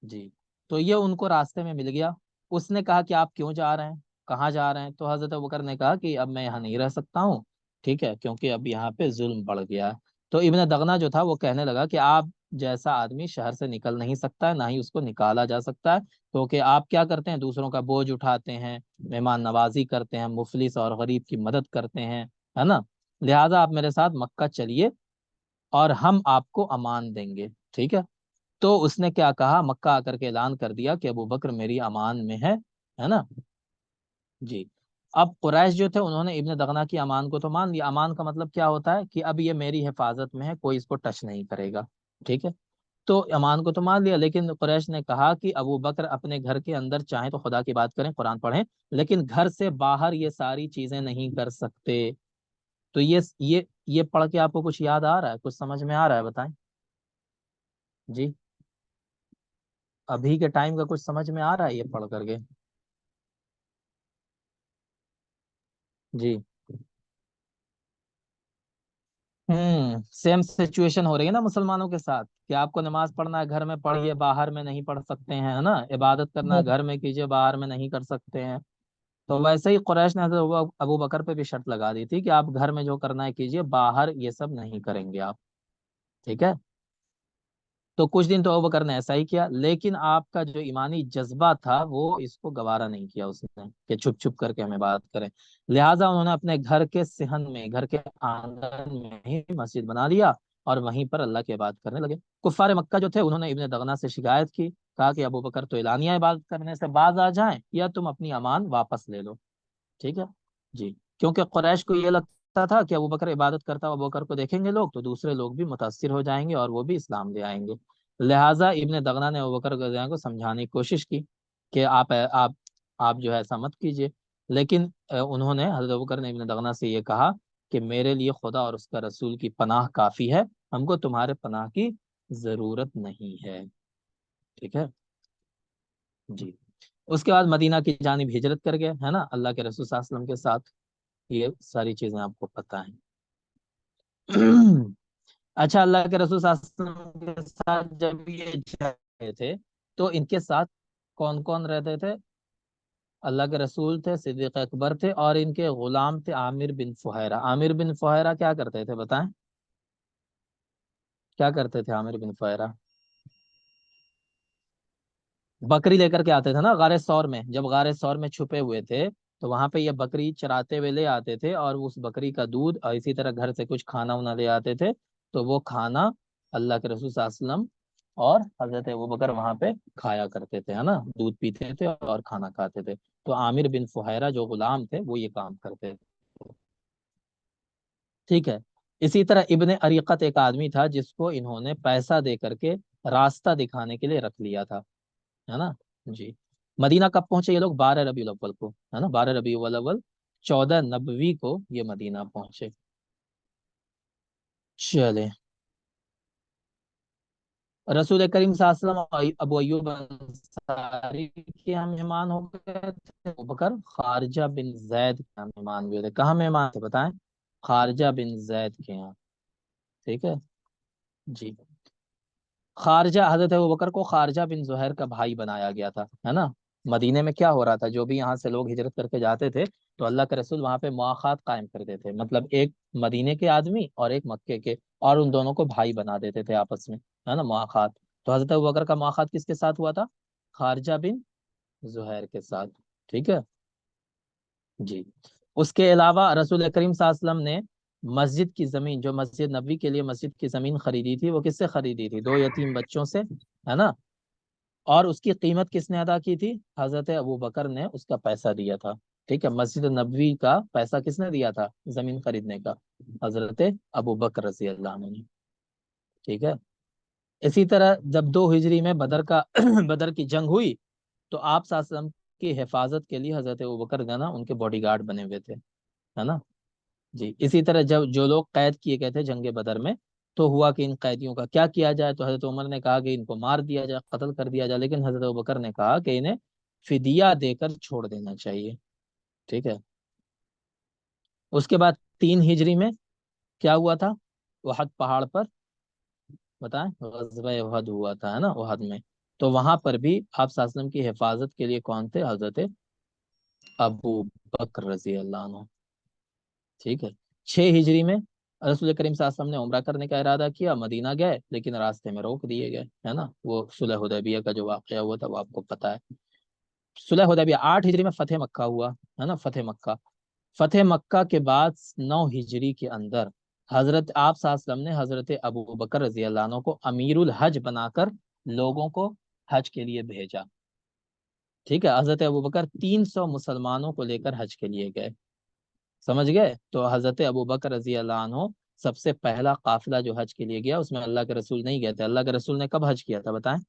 جی. تو یہ ان کو راستے میں مل گیا. اس نے کہا کہ آپ کیوں جا رہے ہیں, کہاں جا رہے ہیں؟ تو حضرت ابوبکر نے کہا کہ اب میں یہاں نہیں رہ سکتا ہوں, ٹھیک ہے, کیونکہ اب یہاں پہ ظلم بڑھ گیا ہے. تو ابن دغنا جو تھا وہ کہنے لگا کہ آپ جیسا آدمی شہر سے نکل نہیں سکتا ہے, نہ ہی اس کو نکالا جا سکتا ہے, کیونکہ آپ کیا کرتے ہیں, دوسروں کا بوجھ اٹھاتے ہیں, مہمان نوازی کرتے ہیں, مفلس اور غریب کی مدد کرتے ہیں, ہے نا. لہٰذا آپ میرے ساتھ مکہ چلیے اور ہم آپ کو امان دیں گے. ٹھیک ہے. تو اس نے کیا کہا, مکہ آ کر کے اعلان کر دیا کہ ابوبکر میری امان میں ہے نا. جی. اب قریش جو تھے انہوں نے ابن دغنا کی امان کو تو مان لیا. امان کا مطلب کیا ہوتا ہے کہ اب یہ میری حفاظت میں ہے, کوئی اس کو ٹچ نہیں کرے گا. ٹھیک ہے, تو امان کو تو مان لیا, لیکن قریش نے کہا کہ ابوبکر اپنے گھر کے اندر چاہیں تو خدا کی بات کریں, قرآن پڑھیں, لیکن گھر سے باہر یہ ساری چیزیں نہیں کر سکتے. تو یہ پڑھ کے آپ کو کچھ یاد آ رہا ہے, کچھ سمجھ میں آ رہا ہے, بتائیں جی. ابھی کے ٹائم کا کچھ سمجھ میں آ رہا ہے یہ پڑھ کر کے؟ جی. سیم سچویشن ہو رہی ہے نا مسلمانوں کے ساتھ, کہ آپ کو نماز پڑھنا ہے گھر میں پڑھیے, باہر میں نہیں پڑھ سکتے ہیں, ہے نا. عبادت کرنا ہے گھر میں کیجیے, باہر میں نہیں کر سکتے ہیں. تو ویسے ہی قریش نے حضرت ابو بکر پہ بھی شرط لگا دی تھی کہ آپ گھر میں جو کرنا ہے کیجیے, باہر یہ سب نہیں کریں گے آپ. ٹھیک ہے. تو کچھ دن تو ابو بکر نے ایسا ہی کیا, لیکن آپ کا جو ایمانی جذبہ تھا وہ اس کو گوارا نہیں کیا اس نے کہ چھپ چھپ کر کے ہمیں بات کریں. لہٰذا انہوں نے اپنے گھر کے صحن میں, گھر کے آنگن میں ہی مسجد بنا لیا اور وہیں پر اللہ کی عبادت کرنے لگے. کفار مکہ جو تھے انہوں نے ابن دغنا سے شکایت کی, کہا کہ ابو بکر تو اعلانیہ عبادت کرنے سے باز آ جائیں یا تم اپنی امان واپس لے لو. ٹھیک ہے جی. کیونکہ قریش کو یہ لگتا تھا کہ ابو بکر عبادت کرتا, ابو بکر کو دیکھیں گے لوگ تو دوسرے لوگ بھی متاثر ہو جائیں گے اور وہ بھی اسلام لے آئیں گے. لہٰذا ابن دغنا نے ابو بکر کو سمجھانے کی کوشش کی کہ آپ جو ہے ایسا مت کیجیے, لیکن انہوں نے, حضرت ابو بکر نے ابن دغنا سے یہ کہا کہ میرے لیے خدا اور اس کا رسول کی پناہ کافی ہے, ہم کو تمہارے پناہ کی ضرورت نہیں ہے. ٹھیک ہے جی. اس کے بعد مدینہ کی جانب ہجرت کر گئے, ہے نا, اللہ کے رسول صلی اللہ علیہ وسلم کے ساتھ. یہ ساری چیزیں آپ کو پتہ ہیں. اچھا, اللہ کے رسول صلی اللہ علیہ وسلم کے ساتھ جب یہ جا رہے تھے تو ان کے ساتھ کون کون رہتے تھے؟ اللہ کے رسول تھے, صدیق اکبر تھے, اور ان کے غلام تھے عامر بن فہیرہ. عامر بن فہیرہ کیا کرتے تھے بتائیں, کیا کرتے تھے عامر بن فہیرہ؟ بکری لے کر کے آتے تھے نا غار ثور میں, جب غار ثور میں چھپے ہوئے تھے تو وہاں پہ یہ بکری چراتے ہوئے لے آتے تھے, اور اس بکری کا دودھ, اور اسی طرح گھر سے کچھ کھانا وانا لے آتے تھے. تو وہ کھانا اللہ کے رسول صلی اللہ علیہ وسلم اور حضرت ابوبکر وہاں پہ کھایا کرتے تھے, ہے نا, دودھ پیتے تھے اور کھانا کھاتے تھے. تو عامر بن فہیرہ جو غلام تھے وہ یہ کام کرتے تھے. ٹھیک ہے. اسی طرح ابن اریقت ایک آدمی تھا جس کو انہوں نے پیسہ دے کر کے راستہ دکھانے کے لیے رکھ لیا تھا, ہے نا جی. مدینہ کب پہنچے یہ لوگ؟ 12 ربیع الاول کو, ہے نا, 12 ربیع الاول. 14 نبوی کو یہ مدینہ پہنچے۔ چلے، رسول کریم صلی اللہ علیہ وسلم ابو ایوب انصاری کے یہاں مہمان ہو گئے تھے، ابو بکر خارجہ بن زید کے یہاں مہمان ہوئے تھے۔ کہاں مہمان تھے بتائیں؟ خارجہ بن زید کے یہاں، ٹھیک ہے جی۔ خارجہ، حضرت ابو بکر کو خارجہ بن زہیر کا بھائی بنایا گیا تھا، ہے نا۔ مدینے میں کیا ہو رہا تھا، جو بھی یہاں سے لوگ ہجرت کر کے جاتے تھے تو اللہ کے رسول وہاں پہ مواخات قائم کرتے تھے، مطلب ایک مدینے کے آدمی اور ایک مکے کے، اور ان دونوں کو بھائی بنا دیتے تھے آپس میں، ہے نا، مواخات۔ تو حضرت ابو بکر کا مواخات کس کے ساتھ ہوا تھا؟ خارجہ بن زہیر کے ساتھ، ٹھیک ہے جی۔ اس کے علاوہ رسول کریم صلی اللہ علیہ وسلم نے مسجد کی زمین، جو مسجد نبوی کے لیے مسجد کی زمین خریدی تھی، وہ کس سے خریدی تھی؟ 2 یتیم بچوں سے، ہے نا۔ اور اس کی قیمت کس نے ادا کی تھی؟ حضرت ابو بکر نے اس کا پیسہ دیا تھا، ٹھیک ہے۔ مسجد نبوی کا پیسہ کس نے دیا تھا زمین خریدنے کا؟ حضرت ابو بکر رضی اللہ عنہ نے، ٹھیک ہے۔ اسی طرح جب 2 ہجری میں بدر کی جنگ ہوئی تو آپ صلی اللہ علیہ وسلم کی حفاظت کے لیے حضرت ابو بکر جو ہے نا ان کے باڈی گارڈ بنے ہوئے تھے، ہے نا جی۔ اسی طرح جب جو لوگ قید کیے گئے تھے جنگ بدر میں، تو ہوا کہ ان قیدیوں کا کیا کیا جائے، تو حضرت عمر نے کہا کہ ان کو مار دیا جائے، قتل کر دیا جائے، لیکن حضرت ابوبکر نے کہا کہ انہیں فدیہ دے کر چھوڑ دینا چاہیے، ٹھیک ہے۔ اس کے بعد 3 ہجری میں کیا ہوا تھا؟ احد پہاڑ پر، بتائیں، غزوہ احد ہوا تھا، ہے نا، احد میں۔ تو وہاں پر بھی آپ صلی اللہ علیہ وسلم کی حفاظت کے لیے کون تھے؟ حضرت ابو بکر رضی اللہ عنہ، ٹھیک ہے۔ 6 ہجری میں رسول کریم صلی اللہ علیہ وسلم نے عمرہ کرنے کا ارادہ کیا، مدینہ گئے، لیکن راستے میں روک دیے گئے، ہے نا۔ وہ صلح حدیبیہ کا جو واقعہ ہوا تھا وہ آپ کو پتا ہے۔ صلح حدیبیہ 8 ہجری میں فتح مکہ ہوا، ہے نا، فتح مکہ۔ فتح مکہ کے بعد 9 ہجری کے اندر حضرت آپ صلی اللہ علیہ وسلم نے حضرت ابو بکر رضی اللہ عنہ کو امیر الحج بنا کر لوگوں کو حج کے لیے بھیجا، ٹھیک ہے۔ حضرت ابو بکر 300 مسلمانوں کو لے کر حج کے لیے گئے، سمجھ گئے۔ تو حضرت ابو بکر رضی اللہ عنہ سب سے پہلا قافلہ جو حج کے لیے گیا، اس میں اللہ کے رسول نہیں گئے تھے۔ اللہ کے رسول نے کب حج کیا تھا بتائیں؟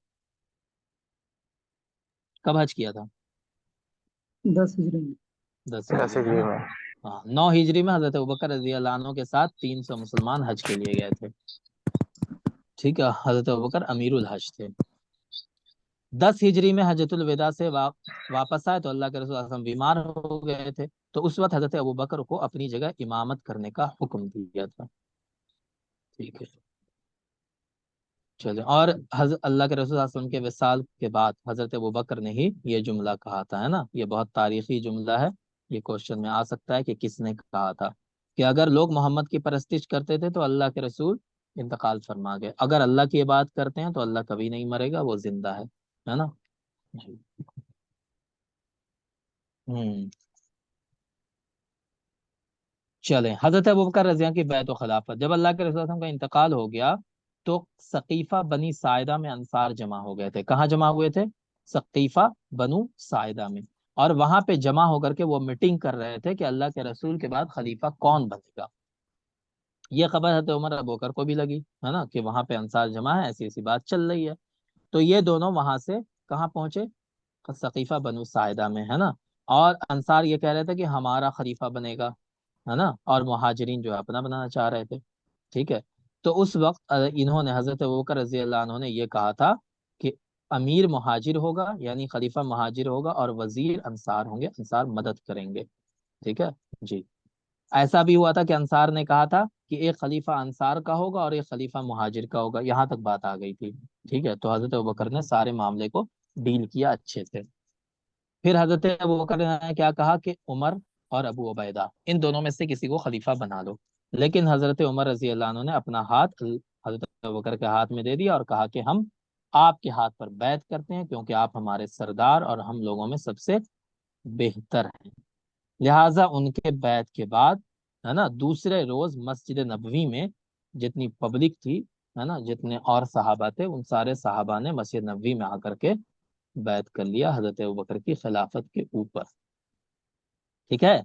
کب حج کیا تھا؟ 10 ہجری میں 10 10 ہجری میں، ہجری نا۔ میں ہاں، 9 ہجری میں حضرت ابوبکر رضی اللہ عنہ کے ساتھ 300 مسلمان حج کے لیے گئے تھے، ٹھیک ہے۔ حضرت ابوبکر امیر الحج تھے۔ 10 ہجری میں حجۃ الوداع سے واپس آئے تو اللہ کے رسول صلی اللہ علیہ وسلم بیمار ہو گئے تھے، تو اس وقت حضرت ابوبکر کو اپنی جگہ امامت کرنے کا حکم دیا تھا، ٹھیک ہے چلے۔ اور حضرت اللہ کے رسول صلی اللہ علیہ وسلم کے وصال کے بعد حضرت ابوبکر نے ہی یہ جملہ کہا تھا، ہے نا۔ یہ بہت تاریخی جملہ ہے، یہ کوشچن میں آ سکتا ہے کہ کس نے کہا تھا کہ اگر لوگ محمد کی پرستش کرتے تھے تو اللہ کے رسول انتقال فرما گئے، اگر اللہ کی عبادت کرتے ہیں تو اللہ کبھی نہیں مرے گا، وہ زندہ ہے نا جی۔ چلیں، حضرت ابوبکر رضی اللہ عنہ کی بیعت و خلافت، جب اللہ کے رسول صلی اللہ علیہ وسلم کا انتقال ہو گیا تو ثقیفہ بنی ساعدہ میں انصار جمع ہو گئے تھے۔ کہاں جمع ہوئے تھے؟ ثقیفہ بنو ساعدہ میں، اور وہاں پہ جمع ہو کر کے وہ میٹنگ کر رہے تھے کہ اللہ کے رسول کے بعد خلیفہ کون بنے گا۔ یہ خبر حضرت عمر ابوبکر کو بھی لگی، ہے نا، کہ وہاں پہ انصار جمع ہے، ایسی ایسی بات چل رہی ہے۔ تو یہ دونوں وہاں سے کہاں پہنچے؟ ثقیفہ بنو ساعدہ میں، ہے نا۔ اور انصار یہ کہہ رہے تھے کہ ہمارا خلیفہ بنے گا، ہے نا، اور مہاجرین جو ہے اپنا بنانا چاہ رہے تھے، ٹھیک ہے۔ تو اس وقت انہوں نے، حضرت ابوبکر رضی اللہ عنہ نے یہ کہا تھا کہ امیر مہاجر ہوگا، یعنی خلیفہ مہاجر ہوگا، اور وزیر انصار ہوں گے، انصار مدد کریں گے، ٹھیک ہے جی۔ ایسا بھی ہوا تھا کہ انصار نے کہا تھا کہ ایک خلیفہ انصار کا ہوگا اور ایک خلیفہ مہاجر کا ہوگا، یہاں تک بات آ گئی تھی، ٹھیک ہے۔ تو حضرت ابوبکر نے سارے معاملے کو ڈیل کیا اچھے سے۔ پھر حضرت ابوبکر نے کیا کہا کہ عمر اور ابو عبیدہ، ان دونوں میں سے کسی کو خلیفہ بنا لو، لیکن حضرت عمر رضی اللہ عنہ نے اپنا ہاتھ حضرت ابوبکر کے ہاتھ میں دے دیا اور کہا کہ ہم آپ کے ہاتھ پر بیعت کرتے ہیں، کیونکہ آپ ہمارے سردار اور ہم لوگوں میں سب سے بہتر ہیں۔ لہٰذا ان کے بیعت کے بعد، ہے نا، دوسرے روز مسجد نبوی میں جتنی پبلک تھی، ہے نا، جتنے اور صحابہ تھے، ان سارے صحابہ نے مسجد نبوی میں آ کر کے بیعت کر لیا حضرت ابوبکر کی خلافت کے اوپر، ٹھیک ہے۔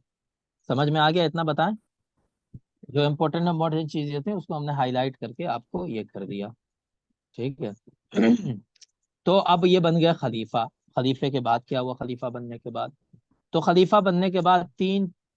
سمجھ میں آ گیا؟ اتنا بتائیں، جو امپورٹنٹ چیزیں تھیں اس کو ہم نے ہائی لائٹ کر کے آپ کو یہ کر دیا، ٹھیک ہے۔ تو اب یہ بن گیا خلیفہ۔ خلیفے کے بعد کیا ہوا؟ خلیفہ بننے کے بعد، تو خلیفہ بننے کے بعد 3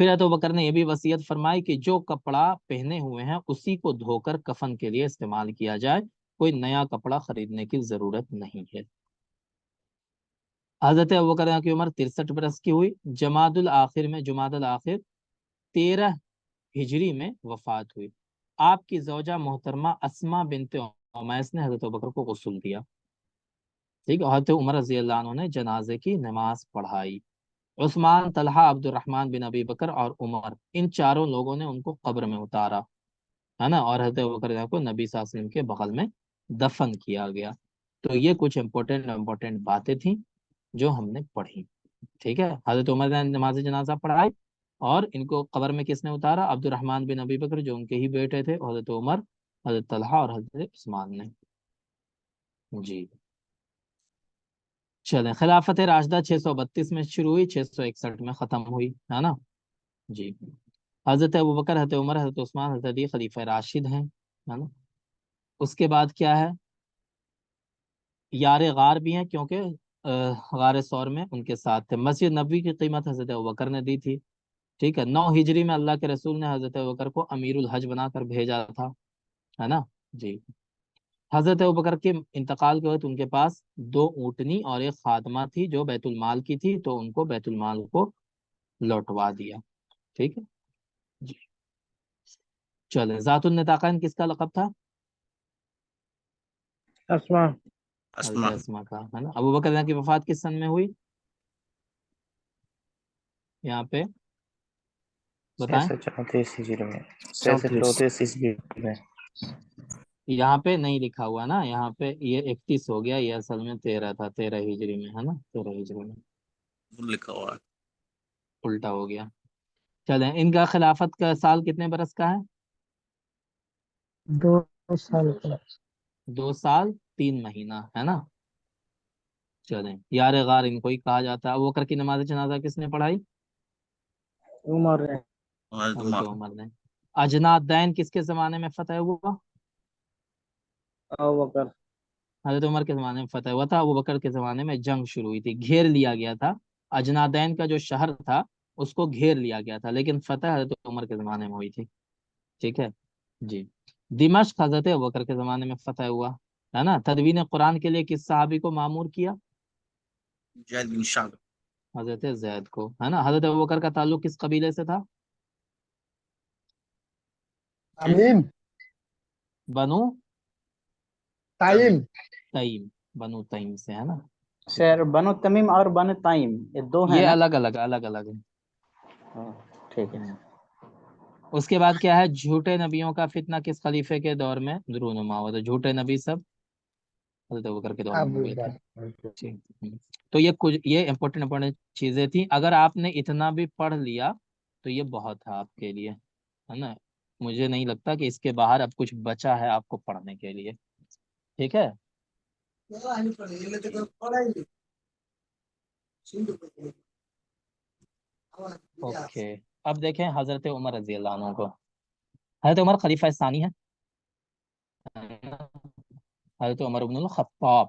پھر حضرت ابوبکر نے یہ بھی وصیت فرمائی کہ جو کپڑا پہنے ہوئے ہیں اسی کو دھو کر کفن کے لیے استعمال کیا جائے، کوئی نیا کپڑا خریدنے کی ضرورت نہیں ہے۔ حضرت ابوبکر کی عمر 63 برس کی ہوئی، جمادی الآخر 13 ہجری میں وفات ہوئی۔ آپ کی زوجہ محترمہ اسما بنت عمیس نے حضرت ابوبکر کو غسل دیا، ٹھیک ہے۔ حضرت عمر رضی اللہ عنہ نے جنازے کی نماز پڑھائی۔ عثمان، طلحہ، عبد الرحمن بن ابی بکر اور عمر، ان چاروں لوگوں نے ان کو قبر میں اتارا، ہے نا، اور حضرت ابوبکر کو نبی صلی اللہ علیہ وسلم کے بغل میں دفن کیا گیا۔ تو یہ کچھ امپورٹنٹ باتیں تھیں جو ہم نے پڑھی، ٹھیک ہے۔ حضرت عمر نے نماز جنازہ پڑھائی اور ان کو قبر میں کس نے اتارا؟ عبد الرحمن بن ابی بکر جو ان کے ہی بیٹے تھے، حضرت عمر، حضرت طلحہ اور حضرت عثمان نے۔ جی چلیں، خلافت راشدہ 632 میں شروع ہوئی، 661 میں ختم ہوئی، ہے نا۔ جی حضرت ابوبکر، حضرت عمر، حضرت عثمان، حضرت علی خلیفہ راشد ہیں، ہے نا۔ اس کے بعد کیا ہے؟ یار غار بھی ہیں، کیونکہ غار ثور میں ان کے ساتھ تھے۔ مسجد نبوی کی قیمت حضرت ابوبکر نے دی تھی، ٹھیک ہے۔ 9 ہجری میں اللہ کے رسول نے حضرت ابوبکر کو امیر الحج بنا کر بھیجا تھا، ہے نا۔ جی حضرت ابوبکر کے انتقال کے وقت ان کے پاس 2 اونٹنی اور ایک خادمہ تھی جو بیت المال کی تھی، تو ان کو بیت المال کو لوٹوا دیا، ٹھیک ہے جی۔ چلیں، ذات النطاقین کس کا لقب تھا؟ اسما حضرت اسما کا، ہے نا۔ ابوبکر کی وفات کس سن میں ہوئی؟ یہاں پہ بتائیں، 634 ہجری میں، 634 عیسوی میں۔ یہاں پہ نہیں لکھا ہوا نا، یہاں پہ یہ 31 ہو گیا، یہ اصل میں 13 تھا، 13 ہجری میں، ہے نا، 13 ہجری میں لکھا ہوا ہے۔ الٹا ہو گیا۔ چلیں، ان کا خلافت کا سال کتنے برس کا ہے؟ 2 سال کا 2 سال 3 مہینہ، ہے نا۔ چلیں، یار غار ان کو ہی کہا جاتا ہے۔ ابوبکر کی نماز جنازہ کس نے پڑھائی؟ عمر ہے حضرت عمر نے۔ اجنادین کس کے زمانے میں فتح ہوا؟ ابوبکر حضرت عمر کے زمانے میں فتح ہوا تھا۔ ابوبکر کے زمانے میں جنگ شروع ہوئی تھی، گھیر لیا گیا تھا، اجنادین کا جو شہر تھا اس کو گھیر لیا گیا تھا، لیکن فتح حضرت عمر کے زمانے میں ہوئی تھی، ٹھیک ہے جی۔ دمشق حضرت ابوبکر کے زمانے میں فتح ہوا، ہے نا۔ تدوین قرآن کے لیے کس صحابی کو مامور کیا؟ زید بن شاہ۔ حضرت زید کو، ہے نا۔ حضرت ابوبکر کا تعلق کس قبیلے سے تھا؟ تمیم بنو تائم تیم، بنو تیم سے، ہے نا۔ سر بنو تمیم اور بنو تائم یہ 2 ہیں یہ نا؟ الگ الگ ہے۔ ہاں، ٹھیک ہے۔ اس کے بعد کیا ہے؟ جھوٹے نبیوں کا فتنہ کس خلیفے کے دور میں رونما ہوا تھا؟ جھوٹے نبی سب حضرت ابوبکر کے دور میں ہوئے تھے، ٹھیک۔ تو یہ امپورٹنٹ چیزیں تھیں، اگر آپ نے اتنا بھی پڑھ لیا تو یہ بہت ہے آپ کے لیے، ہے نا۔ مجھے نہیں لگتا کہ اس کے باہر اب کچھ بچا ہے آپ کو پڑھنے کے لیے، ٹھیک ہے۔ اوکے، اب دیکھیں حضرت عمر رضی اللہ عنہ کو۔ حضرت عمر خلیفہ ثانی ہے، حضرت عمر بن الخطاب۔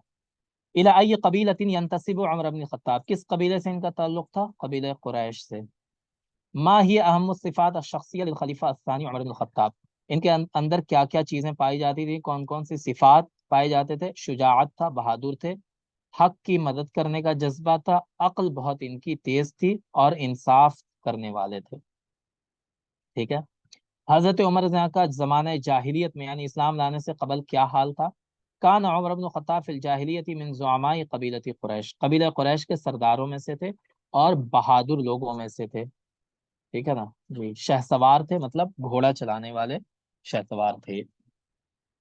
الى ای قبیلۃ ینتسب عمر بن الخطاب، کس قبیلے سے ان کا تعلق تھا؟ قبیلہ قریش سے۔ ما ہی اہم الصفات الشخصیہ للخلیفہ الثانی عمر بن الخطاب، ان کے اندر کیا کیا چیزیں پائی جاتی تھی، کون کون سی صفات پائے جاتے تھے؟ شجاعت تھا، بہادر تھے، حق کی مدد کرنے کا جذبہ تھا، عقل بہت ان کی تیز تھی، اور انصاف کرنے والے تھے، ٹھیک ہے۔ حضرت عمر رضی اللہ عنہ کا زمانہ جاہلیت میں یعنی اسلام لانے سے قبل کیا حال تھا؟ کان عمر بن الخطاب فی الجاہلیت من زعماء قبیلۃ قریش، قبیلہ قریش کے سرداروں میں سے تھے اور بہادر لوگوں میں سے تھے، ٹھیک ہے نا جی۔ شہ سوار تھے، مطلب گھوڑا چلانے والے شہ سوار تھے۔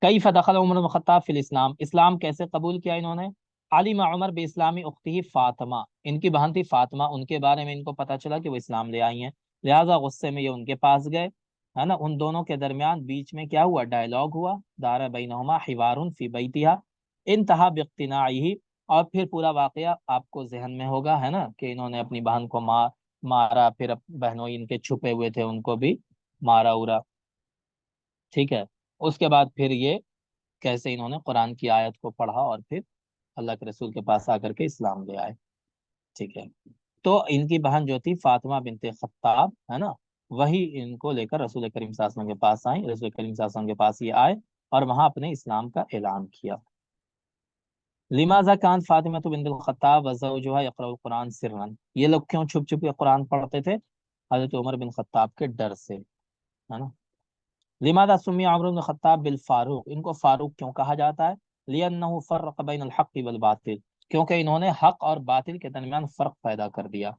کیف دخل عمر بن الخطاب فی الاسلام، اسلام کیسے قبول کیا انہوں نے؟ علم عمر باسلامی اختہ فاطمہ، ان کی بہن تھی فاطمہ، ان کے بارے میں ان کو پتہ چلا کہ وہ اسلام لے آئی ہیں، لہٰذا غصے میں یہ ان کے پاس گئے، ہے نا۔ ان دونوں کے درمیان بیچ میں کیا ہوا؟ ڈائلاگ ہوا، دار بینہما حوار فی بیتہا، انتہا باقتناعہ، اور پھر پورا واقعہ آپ کو ذہن میں ہوگا، ہے نا، کہ انہوں نے اپنی بہن کو مارا، پھر بہنوں ان کے چھپے ہوئے تھے ان کو بھی مارا اورا، ٹھیک ہے۔ اس کے بعد پھر یہ کیسے انہوں نے قرآن کی آیت کو پڑھا اور پھر اللہ کے رسول کے پاس آ کر کے اسلام لے آئے، ٹھیک ہے۔ تو ان کی بہن جو تھی فاطمہ بنت خطاب ہے نا، وہی ان کو لے کر رسول کریم صلی اللہ علیہ وسلم کے پاس آئیں، رسول کریم صلی اللہ علیہ وسلم کے پاس یہ آئے اور وہاں اپنے اسلام کا اعلان کیا۔ لماذا كانت فاطمہ بنت الخطاب وزوجها يقرأ القرآن سرا، یہ لوگ کیوں چھپ چھپ کے قرآن پڑھتے تھے؟ حضرت عمر بن خطاب کے ڈر سے، ہے نا۔ لماذا سمی عمر بن خطاب بالفاروق، ان کو فاروق کیوں کہا جاتا ہے؟ لأنه فرق بین الحق والباطل، کیونکہ انہوں نے حق اور باطل کے درمیان فرق پیدا کر دیا،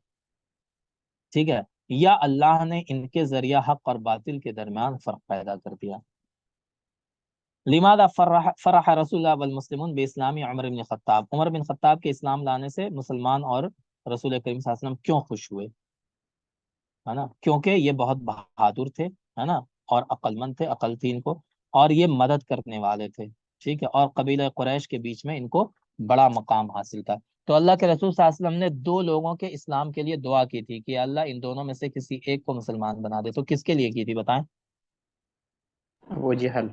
ٹھیک ہے، یا اللہ نے ان کے ذریعہ حق اور باطل کے درمیان فرق پیدا کر دیا۔ لماذا فرح رسول اللہ والمسلمون باسلام عمر بن خطاب، عمر بن خطاب کے اسلام لانے سے مسلمان اور رسول کریم صلی اللہ علیہ وسلم کیوں خوش ہوئے، ہے نا؟ کیونکہ یہ بہت بہادر تھے، ہے نا، اور عقل مند تھے، عقل تھی ان کو، اور یہ مدد کرنے والے تھے، ٹھیک ہے، اور قبیلہ قریش کے بیچ میں ان کو بڑا مقام حاصل تھا۔ تو اللہ کے رسول صلی اللہ علیہ وسلم نے دو لوگوں کے اسلام کے لیے دعا کی تھی کہ اللہ ان دونوں میں سے کسی ایک کو مسلمان بنا دے، تو کس کے لیے کی تھی بتائیں؟ ابو جہل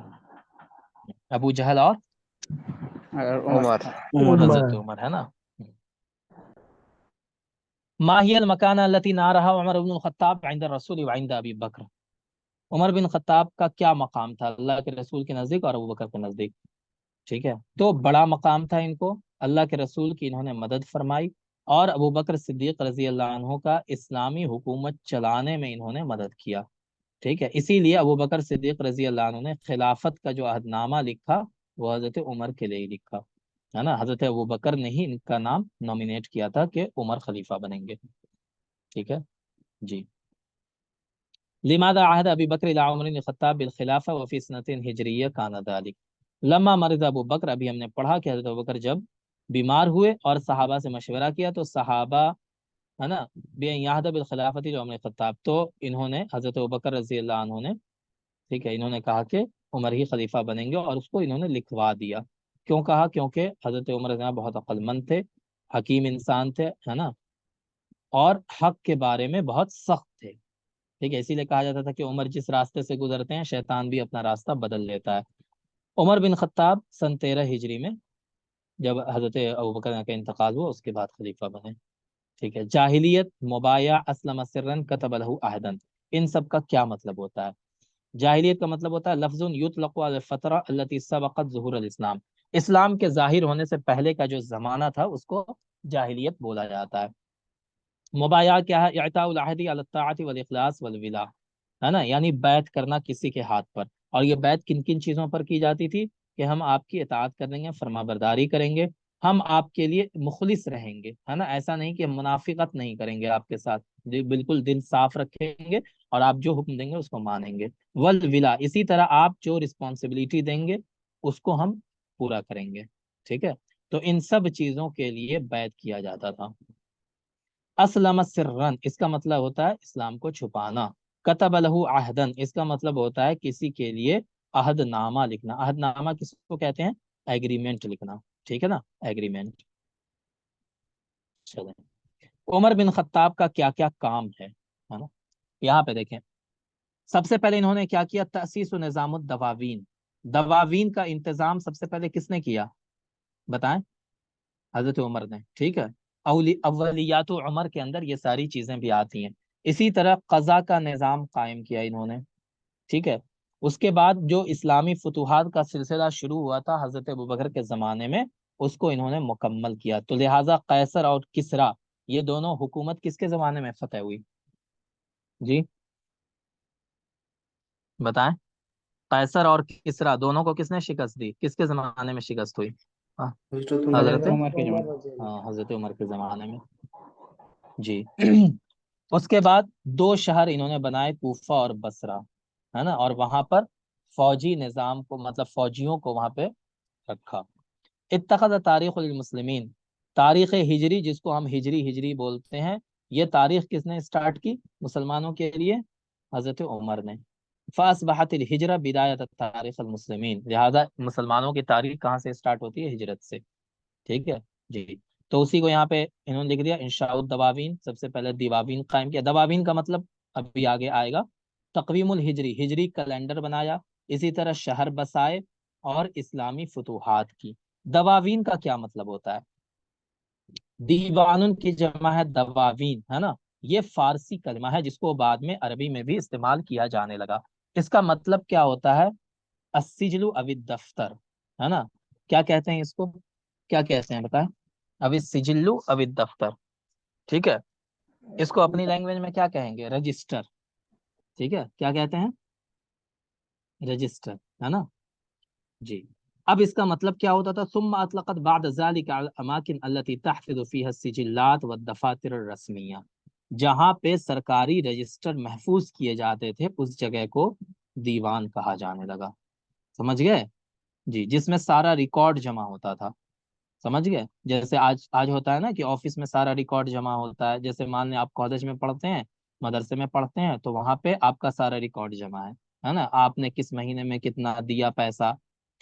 ابو جہل اور عمر۔ حضرت عمر، ہے نا۔ ما هي المكانة التي نارها عمر بن الخطاب عند الرسول وعند ابی بکر، عمر بن خطاب کا کیا مقام تھا اللہ کے رسول کے نزدیک اور ابو بکر کے نزدیک؟ ٹھیک ہے، تو بڑا مقام تھا ان کو، اللہ کے رسول کی انہوں نے مدد فرمائی، اور ابو بکر صدیق رضی اللہ عنہ کا اسلامی حکومت چلانے میں انہوں نے مدد کیا، ٹھیک ہے، اسی لیے ابو بکر صدیق رضی اللہ عنہ نے خلافت کا جو عہد نامہ لکھا وہ حضرت عمر کے لیے لکھا، ہے نا، حضرت ابو بکر نے ہی ان کا نام نومینیٹ کیا تھا کہ عمر خلیفہ بنیں گے، ٹھیک ہے جی۔ لماذا عهد ابی بکر الى عمر بن الخطاب بالخلافہ وفی سنۃ ہجریہ کان ذلک، لما مرض ابو بکر، ابھی ہم نے پڑھا کہ حضرت ابو بکر جب بیمار ہوئے اور صحابہ سے مشورہ کیا تو صحابہ، ہے نا، بین یعہد بالخلافۃ لعمر الخطاب، تو انہوں نے حضرت ابو بکر رضی اللہ عنہ نے، ٹھیک ہے، انہوں نے کہا کہ عمر ہی خلیفہ بنیں گے، اور اس کو انہوں نے لکھوا دیا۔ کیوں کہا؟ کیونکہ حضرت عمر رضی اللہ عنہ بہت عقل مند تھے، حکیم انسان تھے، ہے نا، اور حق کے بارے میں بہت سخت تھے، ٹھیک ہے، اسی لیے کہا جاتا تھا کہ عمر جس راستے سے گزرتے ہیں شیطان بھی اپنا راستہ بدل لیتا ہے۔ عمر بن خطاب سن 13 ہجری میں جب حضرت ابوبکر کا انتقال ہوا اس کے بعد خلیفہ بنے، ٹھیک ہے۔ جاہلیت، مبایع، اسلم سرن، کتب لہ عہدن، ان سب کا کیا مطلب ہوتا ہے؟ جاہلیت کا مطلب ہوتا ہے لفظ یطلق علی الفترہ التي سبقت ظہور الاسلام، اسلام کے ظاہر ہونے سے پہلے کا جو زمانہ تھا اس کو جاہلیت بولا جاتا ہے۔ مبایع کیا ہے؟ اعطاء العہد علی الطاعۃ والاخلاص والولاء، ہے نا، یعنی بیعت کرنا کسی کے ہاتھ پر، اور یہ بیعت کن کن چیزوں پر کی جاتی تھی؟ کہ ہم آپ کی اطاعت کریں گے، فرما برداری کریں گے، ہم آپ کے لیے مخلص رہیں گے، ہے نا، ایسا نہیں کہ ہم منافقت نہیں کریں گے آپ کے ساتھ، بالکل دل صاف رکھیں گے اور آپ جو حکم دیں گے اس کو مانیں گے، والولا، اسی طرح آپ جو رسپانسبلٹی دیں گے اس کو ہم پورا کریں گے، ٹھیک ہے، تو ان سب چیزوں کے لیے بیعت کیا جاتا تھا۔ اسلم سرن، اس کا مطلب ہوتا ہے اسلام کو چھپانا۔ کتب لہ عہدن، اس کا مطلب ہوتا ہے کسی کے لیے عہد نامہ لکھنا، عہد نامہ کس کو کہتے ہیں؟ ایگریمنٹ لکھنا، ٹھیک ہے نا، ایگریمنٹ۔ چلیں، عمر بن خطاب کا کیا کیا کام ہے نا، یہاں پہ دیکھیں، سب سے پہلے انہوں نے کیا کیا؟ تأسیس و نظام الدواوین، دواوین کا انتظام سب سے پہلے کس نے کیا بتائیں؟ حضرت عمر نے، ٹھیک ہے، اولیات عمر کے اندر یہ ساری چیزیں بھی آتی ہیں۔ اسی طرح قضا کا نظام قائم کیا انہوں نے، ٹھیک ہے۔ اس کے بعد جو اسلامی فتوحات کا سلسلہ شروع ہوا تھا حضرت ابوبکر کے زمانے میں اس کو انہوں نے مکمل کیا، تو لہٰذا قیصر اور کسریٰ یہ دونوں حکومت کس کے زمانے میں فتح ہوئی؟ جی بتائیں، قیصر اور کسریٰ دونوں کو کس نے شکست دی؟ کس کے زمانے میں شکست ہوئی؟ حضرت عمر کے زمانے۔ ہاں، حضرت عمر کے زمانے میں، جی۔ اس کے بعد دو شہر انہوں نے بنائے، کوفہ اور بصرہ، ہے نا، اور وہاں پر فوجی نظام کو، مطلب فوجیوں کو وہاں پہ رکھا۔ اتخذ تاریخ المسلمین، تاریخ ہجری جس کو ہم ہجری بولتے ہیں، یہ تاریخ کس نے اسٹارٹ کی مسلمانوں کے لیے؟ حضرت عمر نے۔ فاصبحت الہجرہ بدایت تاریخ المسلمین، لہذا مسلمانوں کی تاریخ کہاں سے اسٹارٹ ہوتی ہے؟ ہجرت سے، ٹھیک ہے جی۔ تو اسی کو یہاں پہ انہوں نے لکھ دیا انشاء الدواوین، سب سے پہلے دیواوین قائم کیا۔ دواوین کا مطلب ابھی آگے آئے گا۔ تقویم الہجری، ہجری کیلنڈر بنایا، اسی طرح شہر بسائے اور اسلامی فتوحات کی۔ دواوین کا کیا مطلب ہوتا ہے؟ دیوان کی جمع ہے دواوین، ہے نا، یہ فارسی کلمہ ہے جس کو بعد میں عربی میں بھی استعمال کیا جانے لگا۔ اس کا مطلب کیا ہوتا ہے؟ السجل او الدفتر، ہے نا، کیا کہتے ہیں اس کو؟ کیا کہتے ہیں بتائیں؟ اب السجل او الدفتر، ٹھیک ہے، اس کو اپنی لینگویج میں کیا کہیں گے؟ رجسٹر، ٹھیک ہے، کیا کہتے ہیں؟ رجسٹر، ہے نا، جی۔ اب اس کا مطلب کیا ہوتا تھا؟ ثم اطلقت بعد ذلك على الاماكن التي تحفظ فيها السجلات والدفاتر الرسميه، جہاں پہ سرکاری رجسٹر محفوظ کیے جاتے تھے اس جگہ کو دیوان کہا جانے لگا، سمجھ گئے؟ جی، جس میں سارا ریکارڈ جمع ہوتا تھا، سمجھ گئے؟ جیسے آج ہوتا ہے نا کہ آفس میں سارا ریکارڈ جمع ہوتا ہے، جیسے مان لیں آپ کالج میں پڑھتے ہیں، مدرسے میں پڑھتے ہیں، تو وہاں پہ آپ کا سارا ریکارڈ جمع ہے نا، آپ نے کس مہینے میں کتنا دیا پیسہ،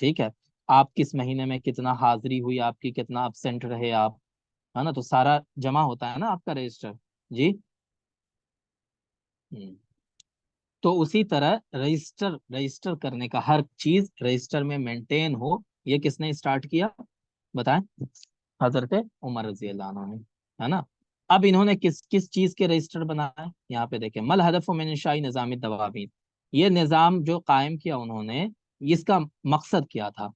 ٹھیک ہے، آپ کس مہینے میں کتنا حاضری ہوئی آپ کی، کتنا ابسینٹ رہے آپ، ہے نا، تو سارا جمع ہوتا ہے نا آپ کا رجسٹر، جی۔ تو اسی طرح رجسٹر کرنے کا ہر چیز رجسٹر میں مینٹین ہو، یہ کس نے اسٹارٹ کیا بتائیں؟ حضرت عمر رضی اللہ عنہ نے، ہے نا۔ اب انہوں نے کس کس چیز کے رجسٹر بنائے؟ یہاں پہ دیکھیں، مل ہدف من انشاء نظام الدواوین، یہ نظام جو قائم کیا انہوں نے، اس کا مقصد کیا تھا؟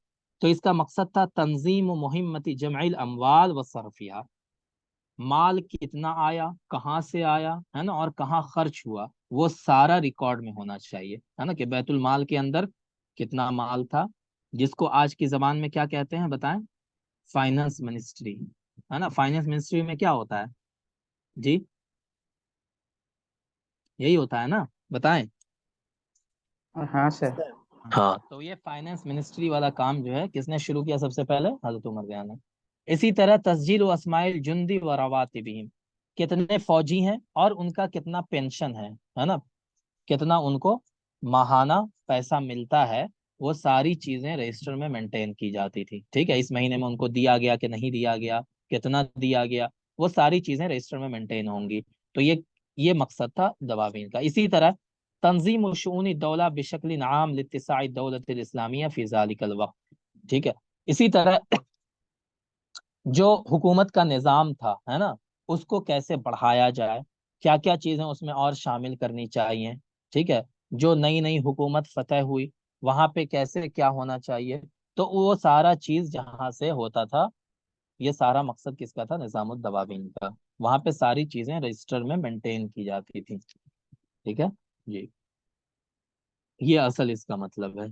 تو اس کا مقصد تھا تنظیم و مہمت جمع الاموال و صرفیہ، مال کتنا آیا، کہاں سے آیا، ہے نا، اور کہاں خرچ ہوا، وہ سارا ریکارڈ میں ہونا چاہیے، ہے نا، کہ بیت المال کے اندر کتنا مال تھا، جس کو آج کی زبان میں کیا کہتے ہیں بتائیں؟ فائنانس منسٹری، ہے نا، فائنانس منسٹری میں کیا ہوتا ہے؟ جی، یہی ہوتا ہے نا، بتائیں؟ ہاں سر۔ ہاں، تو یہ فائنانس منسٹری والا کام جو ہے کس نے شروع کیا سب سے پہلے؟ حضرت عمر رضی اللہ عنہ نے۔ اسی طرح تسجیل و اسماعیل جندی و رواتبہم، کتنے فوجی ہیں اور ان کا کتنا پینشن ہے نا، کتنا ان کو ماہانہ پیسہ ملتا ہے، وہ ساری چیزیں رجسٹر میں مینٹین کی جاتی تھی، ٹھیک ہے، اس مہینے میں ان کو دیا گیا کہ نہیں دیا گیا، کتنا دیا گیا، وہ ساری چیزیں رجسٹر میں مینٹین ہوں گی، تو یہ مقصد تھا دواوین کا۔ اسی طرح تنظیم شؤون الدولہ بشکل عام لاتساع الدولۃ الاسلامیہ فی ذلک الوقت، ٹھیک ہے، اسی طرح جو حکومت کا نظام تھا، ہے نا، اس کو کیسے بڑھایا جائے، کیا کیا چیزیں اس میں اور شامل کرنی چاہیے، ٹھیک ہے، جو نئی نئی حکومت فتح ہوئی وہاں پہ کیسے کیا ہونا چاہیے، تو وہ سارا چیز جہاں سے ہوتا تھا، یہ سارا مقصد کس کا تھا؟ نظام الدواوین کا، وہاں پہ ساری چیزیں رجسٹر میں مینٹین کی جاتی تھی، ٹھیک ہے جی، یہ اصل اس کا مطلب ہے۔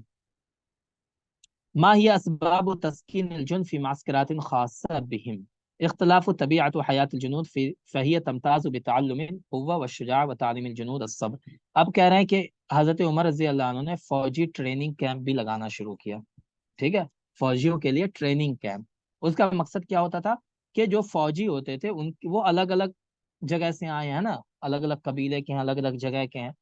ما هي اسباب تسکین الجن فی معسکرات خاصة بهم، اختلاف طبیعت و حیات الجنود فهي تمتاز بتعلم القوة والشجاع وتعلیم الجنود الصبر۔ اب کہہ رہے ہیں کہ حضرت عمر رضی اللہ عنہ نے فوجی ٹریننگ کیمپ بھی لگانا شروع کیا، ٹھیک ہے، فوجیوں کے لیے ٹریننگ کیمپ۔ اس کا مقصد کیا ہوتا تھا؟ کہ جو فوجی ہوتے تھے وہ الگ الگ جگہ سے آئے ہیں نا، الگ الگ قبیلے کے ہیں، الگ الگ جگہ کے ہیں،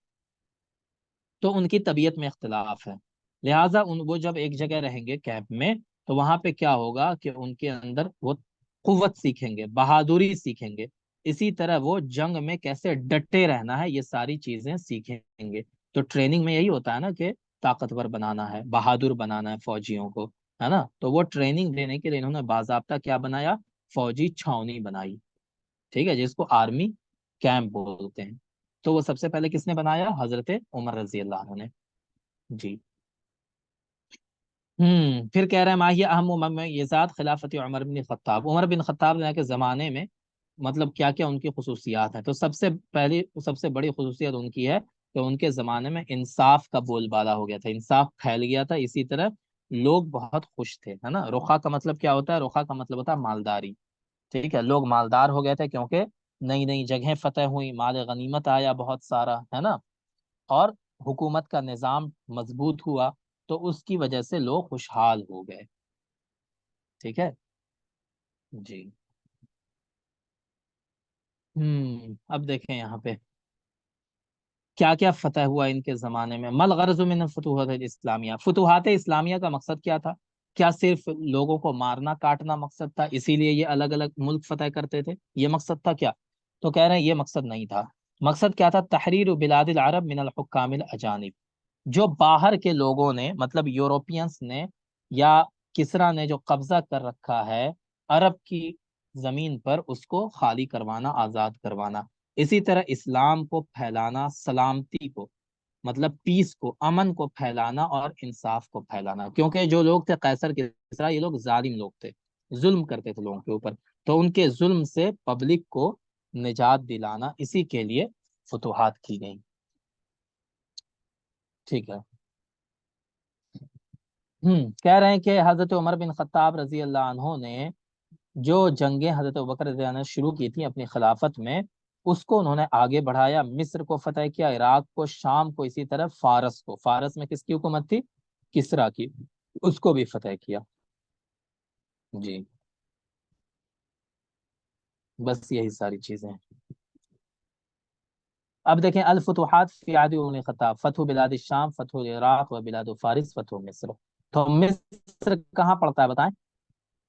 تو ان کی طبیعت میں اختلاف ہے، لہٰذا وہ جب ایک جگہ رہیں گے کیمپ میں، تو وہاں پہ کیا ہوگا کہ ان کے اندر وہ قوت سیکھیں گے، بہادری سیکھیں گے، اسی طرح وہ جنگ میں کیسے ڈٹے رہنا ہے، یہ ساری چیزیں سیکھیں گے۔ تو ٹریننگ میں یہی ہوتا ہے نا کہ طاقتور بنانا ہے، بہادر بنانا ہے فوجیوں کو، ہے نا، تو وہ ٹریننگ دینے کے لیے انہوں نے باضابطہ کیا بنایا؟ فوجی چھاونی بنائی، ٹھیک ہے، جس کو آرمی کیمپ بولتے ہیں۔ تو وہ سب سے پہلے کس نے بنایا؟ حضرت عمر رضی اللہ عنہ نے، جی۔ پھر کہہ رہے ہیں ماہی اہم ممیزات خلافت عمر بن خطاب، عمر بن خطاب کے زمانے میں مطلب کیا کیا ان کی خصوصیات ہیں؟ تو سب سے بڑی خصوصیت ان کی ہے کہ ان کے زمانے میں انصاف کا بول بالا ہو گیا تھا، انصاف پھیل گیا تھا، اسی طرح لوگ بہت خوش تھے، ہے نا۔ رخا کا مطلب کیا ہوتا ہے؟ رخا کا مطلب ہوتا ہے مالداری، ٹھیک ہے، لوگ مالدار ہو گئے تھے کیونکہ نئی نئی جگہیں فتح ہوئی، مال غنیمت آیا بہت سارا، ہے نا، اور حکومت کا نظام مضبوط ہوا، تو اس کی وجہ سے لوگ خوشحال ہو گئے، ٹھیک ہے جی۔ اب دیکھیں یہاں پہ کیا کیا فتح ہوا ان کے زمانے میں۔ مل غرض من الفتوحات الاسلامیہ، فتوحات اسلامیہ کا مقصد کیا تھا؟ کیا صرف لوگوں کو مارنا کاٹنا مقصد تھا، اسی لیے یہ الگ الگ ملک فتح کرتے تھے، یہ مقصد تھا کیا؟ تو کہہ رہے ہیں یہ مقصد نہیں تھا، مقصد کیا تھا؟ تحریر بلاد العرب من الحکام الاجانب، جو باہر کے لوگوں نے، مطلب یوروپینس نے یا کسرا نے جو قبضہ کر رکھا ہے عرب کی زمین پر اس کو خالی کروانا، آزاد کروانا۔ اسی طرح اسلام کو پھیلانا، سلامتی کو مطلب پیس کو، امن کو پھیلانا اور انصاف کو پھیلانا، کیونکہ جو لوگ تھے قیصر کسریٰ، یہ لوگ ظالم لوگ تھے، ظلم کرتے تھے لوگوں کے اوپر، تو ان کے ظلم سے پبلک کو نجات دلانا، اسی کے لیے فتوحات کی گئیں۔ ٹھیک ہے، کہہ رہے ہیں کہ حضرت عمر بن خطاب رضی اللہ عنہ نے جو جنگیں حضرت ابوبکر رضی اللہ عنہ نے شروع کی تھیں اپنی خلافت میں، اس کو انہوں نے آگے بڑھایا، مصر کو فتح کیا، عراق کو، شام کو، اسی طرح فارس کو، فارس میں کس کی حکومت تھی؟ کسریٰ کی، اس کو بھی فتح کیا۔ جی بس یہی ساری چیزیں ہیں۔ اب دیکھیں الفتوحات فی عہد عمر خطاب، فتح بلاد الشام، فتح العراق و بلاد فارس، فتح مصر۔ تو مصر کہاں پڑتا ہے بتائیں؟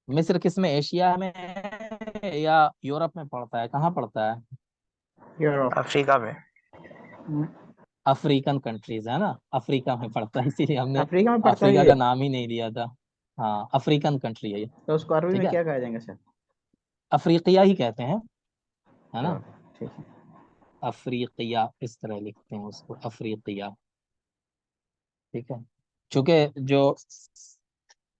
مصر کس میں، ایشیا میں ہے یا یورپ میں پڑتا ہے؟ کہاں پڑتا ہے؟ یوروپ۔ افریقہ میں۔ افریقن کنٹریز ہے نا، افریقہ میں پڑتا ہے، اسی لیے ہم نے افریقہ میں پڑتا ہے افریقہ یہ؟ کا نام ہی نہیں لیا تھا۔ ہاں افریقن کنٹری ہے یہ، تو اس کو عربی ٹھیک میں ہے، کیا کہا جائیں گے سر؟ افریقیہ ہی کہتے ہیں، ہے نا، ٹھیک ہے۔ افریقیہ اس طرح لکھتے ہیں اس کو، افریقیہ، ٹھیک ہے، چونکہ جو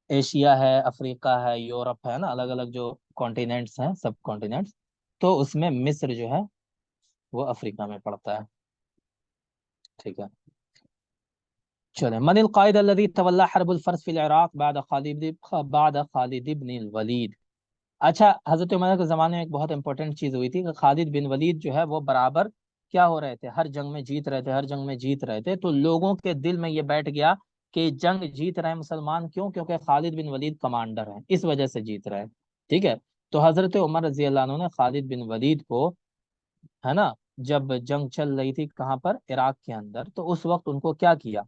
ایشیا ہے، افریقہ ہے، یورپ ہے نا، الگ الگ جو کانٹیننٹس ہیں، سب کانٹیننٹس، تو اس میں مصر جو ہے وہ افریقہ میں پڑتا ہے، ٹھیک ہے۔ چلیں، من القائد الذي تولى حرب الفرس في العراق بعد خالد بن الولید۔ اچھا، حضرت عمر کے زمانے میں ایک بہت امپورٹنٹ چیز ہوئی تھی کہ خالد بن ولید جو ہے وہ برابر کیا ہو رہے تھے، ہر جنگ میں جیت رہے تھے، ہر جنگ میں جیت رہے تھے، تو لوگوں کے دل میں یہ بیٹھ گیا کہ جنگ جیت رہے ہیں مسلمان، کیوں؟ کیونکہ خالد بن ولید کمانڈر ہیں، اس وجہ سے جیت رہے ہیں، ٹھیک ہے۔ تو حضرت عمر رضی اللہ عنہ نے خالد بن ولید کو، ہے نا، جب جنگ چل رہی تھی کہاں پر، عراق کے اندر، تو اس وقت ان کو کیا کیا،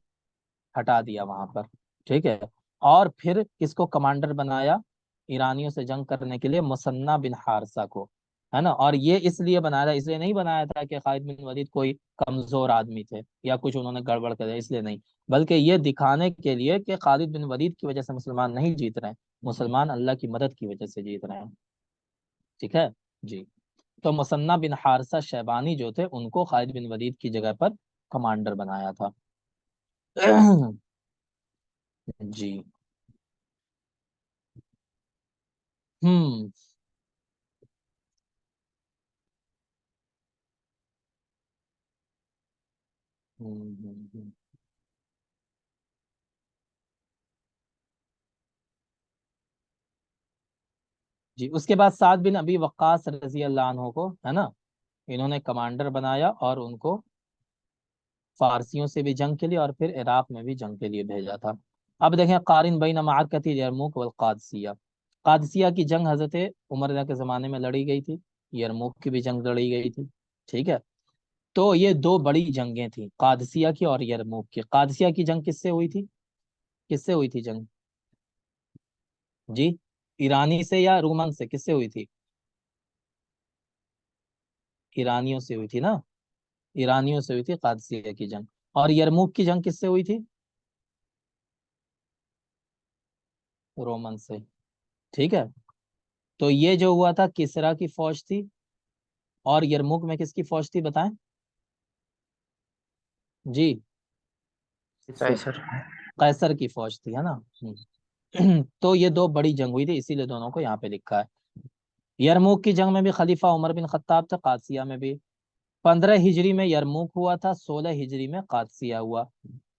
ہٹا دیا وہاں پر، ٹھیک ہے، اور پھر کس کو کمانڈر بنایا ایرانیوں سے جنگ کرنے کے لیے؟ مثنیٰ بن حارثہ کو، ہے نا، اور یہ اس لیے بنایا تھا، اس لیے نہیں بنایا تھا کہ خالد بن ولید کوئی کمزور آدمی تھے یا کچھ انہوں نے گڑبڑ کر دیا، اس لیے نہیں، بلکہ یہ دکھانے کے لیے کہ خالد بن ولید کی وجہ سے مسلمان نہیں جیت رہے ہیں، مسلمان اللہ کی مدد کی وجہ سے جیت رہے ہیں، ٹھیک ہے جی۔ تو مثنیٰ بن حارثہ شیبانی جو تھے، ان کو خالد بن ولید کی جگہ پر کمانڈر بنایا تھا۔ جی ہم ہم۔ جی اس کے بعد سعد بن ابی وقاص رضی اللہ عنہ کو، ہے نا، انہوں نے کمانڈر بنایا اور ان کو فارسیوں سے بھی جنگ کے لیے اور پھر عراق میں بھی جنگ کے لیے بھیجا تھا۔ اب دیکھیں قارن بین معرکۃ یرموک والقادسیہ، قادسیہ کی جنگ حضرت عمر کے زمانے میں لڑی گئی تھی، یرموک کی بھی جنگ لڑی گئی تھی، ٹھیک ہے۔ تو یہ دو بڑی جنگیں تھیں، قادسیہ کی اور یرموک کی۔ قادسیہ کی جنگ کس سے ہوئی تھی؟ کس سے ہوئی تھی جنگ؟ جی ایرانی سے یا رومن سے، کس سے ہوئی تھی؟ ایرانیوں سے ہوئی تھی نا، ایرانیوں سے ہوئی تھی قادسیہ کی جنگ۔ اور یرموک کی جنگ کس سے ہوئی تھی؟ رومن سے، ٹھیک ہے۔ تو یہ جو ہوا تھا کسریٰ کی فوج تھی، اور یرموک میں کس کی فوج تھی بتائیں جی؟ قیصر۔ قیصر کی فوج تھی، ہے نا۔ تو یہ دو بڑی جنگ ہوئی تھی، اسی لیے دونوں کو یہاں پہ لکھا ہے۔ یرموک کی جنگ میں بھی خلیفہ عمر بن خطاب تھے، قادسیہ میں بھی 15 ہجری میں یرموک ہوا تھا، 16 ہجری میں قادسیہ ہوا۔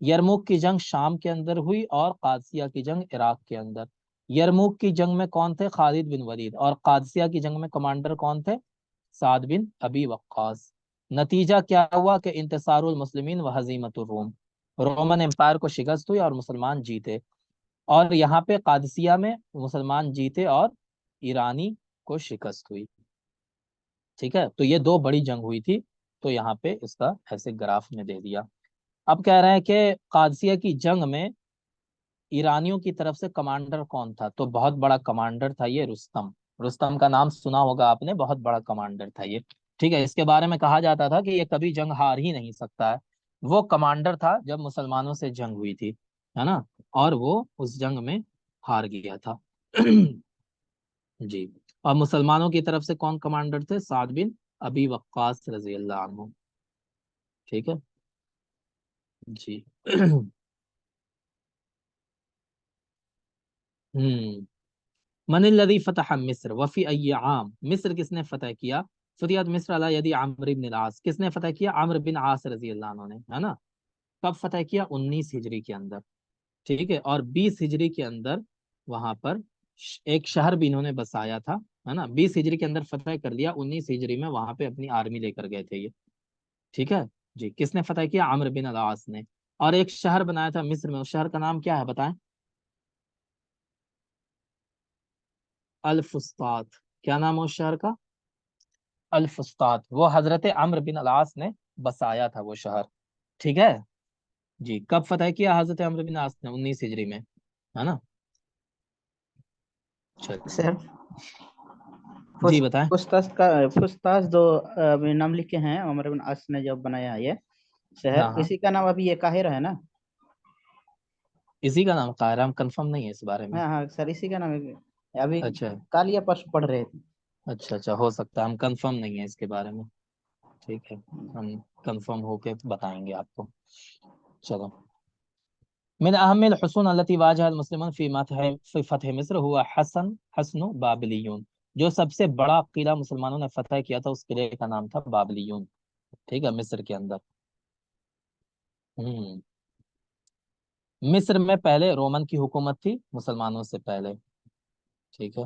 یرموک کی جنگ شام کے اندر ہوئی اور قادسیہ کی جنگ عراق کے اندر۔ یرموک کی جنگ میں کون تھے؟ خالد بن ولید، اور قادسیہ کی جنگ میں کمانڈر کون تھے؟ سعد بن ابی وقاص۔ نتیجہ کیا ہوا کہ انتصار المسلمین و ہزیمت الروم، رومن امپائر کو شکست ہوئی اور مسلمان جیتے، اور یہاں پہ قادسیہ میں مسلمان جیتے اور ایرانی کو شکست ہوئی، ٹھیک ہے۔ تو یہ دو بڑی جنگ ہوئی تھی، تو یہاں پہ اس کا ایسے گراف میں دے دیا۔ اب کہہ رہے ہیں کہ قادسیہ کی جنگ میں ایرانیوں کی طرف سے کمانڈر کون تھا؟ تو بہت بڑا کمانڈر تھا یہ رستم، رستم کا نام سنا ہوگا آپ نے، بہت بڑا کمانڈر تھا یہ، ٹھیک ہے۔ اس کے بارے میں کہا جاتا تھا کہ یہ کبھی جنگ ہار ہی نہیں سکتا ہے، وہ کمانڈر تھا جب مسلمانوں سے جنگ ہوئی تھی، ہے نا، اور وہ اس جنگ میں ہار گیا تھا۔ جی اور مسلمانوں کی طرف سے کون کمانڈر تھے؟ سعد بن ابی وقاص رضی اللہ عنہ. ٹھیک ہے جی. من الذی فتح مصر وفی ای عام، مصر کس نے فتح کیا؟ فتحت مصر علی یدی عمرو بن العاص، کس نے فتح کیا؟ عمرو بن عاص رضی اللہ عنہ نے، ہے نا. کب فتح کیا؟ 19 ہجری کے اندر. ٹھیک ہے. اور 20 ہجری کے اندر وہاں پر ایک شہر بھی انہوں نے بسایا تھا، ہے نا. 20 ہجری کے اندر فتح کر لیا، 19 ہجری میں وہاں پہ اپنی آرمی لے کر گئے تھے یہ. ٹھیک ہے جی. کس نے فتح کیا؟ عمرو بن العاص نے. اور ایک شہر بنایا تھا مصر میں، اس شہر کا نام کیا ہے بتائیں؟ الفسطاط. کیا نام ہے اس شہر کا؟ الفسطاط. وہ حضرت عمرو بن العاص نے بسایا تھا وہ شہر. ٹھیک ہے جی. کب فتح کیا حضرت عمرو بن العاص نے؟ 19 ہجری میں، ہے نا. سر جی بتائیں. فسطاط جو نام لکھے ہیں عمر بن عاص نے جو بنایا یہ شہر، ہاں ہاں اسی کا نام ابھی یہ قاہرہ ہے نا؟ اسی کا نام قاہرہ، ہم کنفرم نہیں ہے اس بارے میں. ہاں ہاں سر اسی کا نام ہے. ابھی اچھا کل یا پرسوں پڑھ رہے تھے. اچھا ہو سکتا ہے، ہم کنفرم نہیں ہے اس کے بارے میں. ٹھیک ہے ہم کنفرم ہو کے بتائیں گے آپ کو. چلو. من اہم الحصون التي واجہ المسلمون فی فتح مصر ہوا حصن بابلیون. جو سب سے بڑا قلعہ مسلمانوں نے فتح کیا تھا اس قلعے کا نام تھا بابلیون. ٹھیک ہے. مصر کے اندر. مصر میں پہلے رومن کی حکومت تھی مسلمانوں سے پہلے. ٹھیک ہے.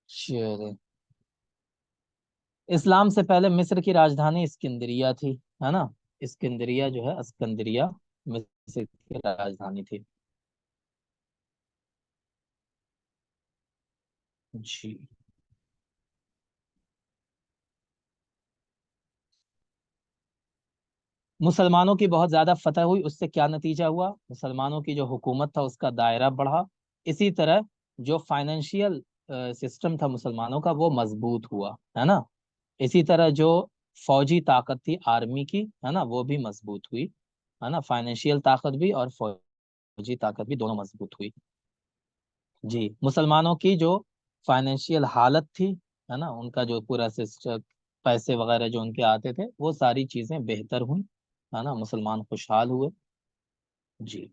چلے. اسلام سے پہلے مصر کی راجدھانی اسکندریہ تھی، ہے نا. اسکندریہ جو ہے، اسکندریہ مصر کی راجدھانی تھی. جی. مسلمانوں کی بہت زیادہ فتح ہوئی، اس سے کیا نتیجہ ہوا؟ مسلمانوں کی جو حکومت تھا اس کا دائرہ بڑھا. اسی طرح جو فائنینشیل سسٹم تھا مسلمانوں کا وہ مضبوط ہوا، ہے نا. اسی طرح جو فوجی طاقت تھی آرمی کی، ہے نا، وہ بھی مضبوط ہوئی، ہے نا. فائنینشیل طاقت بھی اور فوجی طاقت بھی دونوں مضبوط ہوئی. جی. مسلمانوں کی جو فائنینشیل حالت تھی، ہے نا، ان کا جو پورا سسٹم، پیسے وغیرہ جو ان کے آتے تھے وہ ساری چیزیں بہتر ہوئیں، ہے نا. مسلمان خوشحال ہوئے. جی.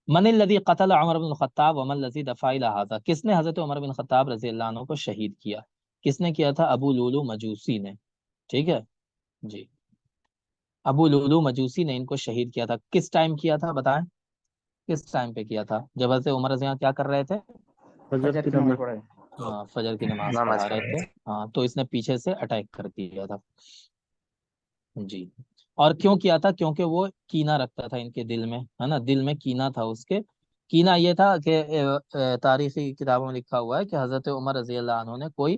من الذی قتل عمر بن الخطاب ومن الذی دفع الی ھذا، کس نے حضرت عمر بن الخطاب رضی اللہ عنہ کو شہید کیا؟ کس نے کیا تھا؟ ابو لولو مجوسی نے. ٹھیک ہے جی. ابو لولو مجوسی نے ان کو شہید کیا تھا. کس ٹائم کیا تھا بتائیں؟ کس ٹائم پہ کیا تھا؟ جب حضرت عمر رضی اللہ عنہ کیا کر رہے تھے؟ فجر فجر کی کی نماز نماز پڑھے. ہاں فجر کی نماز نماز پڑھا رہے پڑھ رہے تھے. تھے. ہاں تو اس نے پیچھے سے اٹیک کر دیا تھا. جی. اور کیوں کیا تھا؟ کیونکہ وہ کینہ رکھتا تھا ان کے دل میں، ہے نا. دل میں کینہ تھا اس کے. کینہ یہ تھا کہ تاریخی کتابوں میں لکھا ہوا ہے کہ حضرت عمر رضی اللہ عنہ نے کوئی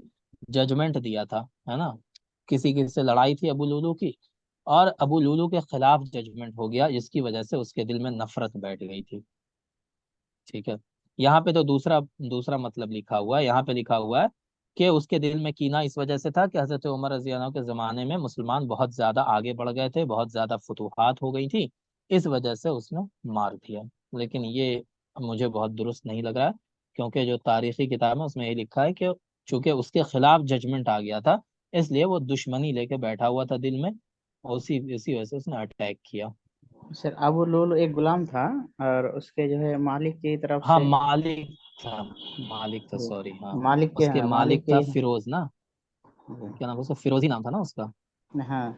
ججمنٹ دیا تھا، ہے نا. کسی سے لڑائی تھی ابو لولو کی، اور ابو لولو کے خلاف ججمنٹ ہو گیا، جس کی وجہ سے اس کے دل میں نفرت بیٹھ گئی تھی. ٹھیک ہے. یہاں پہ تو دوسرا مطلب لکھا ہوا ہے. یہاں پہ لکھا ہوا ہے کہ اس کے دل میں کینہ اس وجہ سے تھا کہ حضرت عمر رضی اللہ عنہ کے زمانے میں مسلمان بہت زیادہ آگے بڑھ گئے تھے، بہت زیادہ فتوحات ہو گئی تھی، اس وجہ سے اس نے مار دیا. لیکن یہ مجھے بہت درست نہیں لگ رہا ہے، کیونکہ جو تاریخی کتاب ہے اس میں یہ لکھا ہے کہ چونکہ اس کے خلاف ججمنٹ آ گیا تھا، اس لیے وہ دشمنی لے کے بیٹھا ہوا تھا دل میں، اسی وجہ سے اس نے اٹیک کیا. سر ابو لولو ایک غلام تھا اور اس کے جو ہے مالک کی طرف ہاں سے مالک تھا سوری. ہاں مالک اس کے مالک کے تھا فیروز نا. کیا نام اس کا؟ فیروزی نام تھا نا اس کا. ہاں.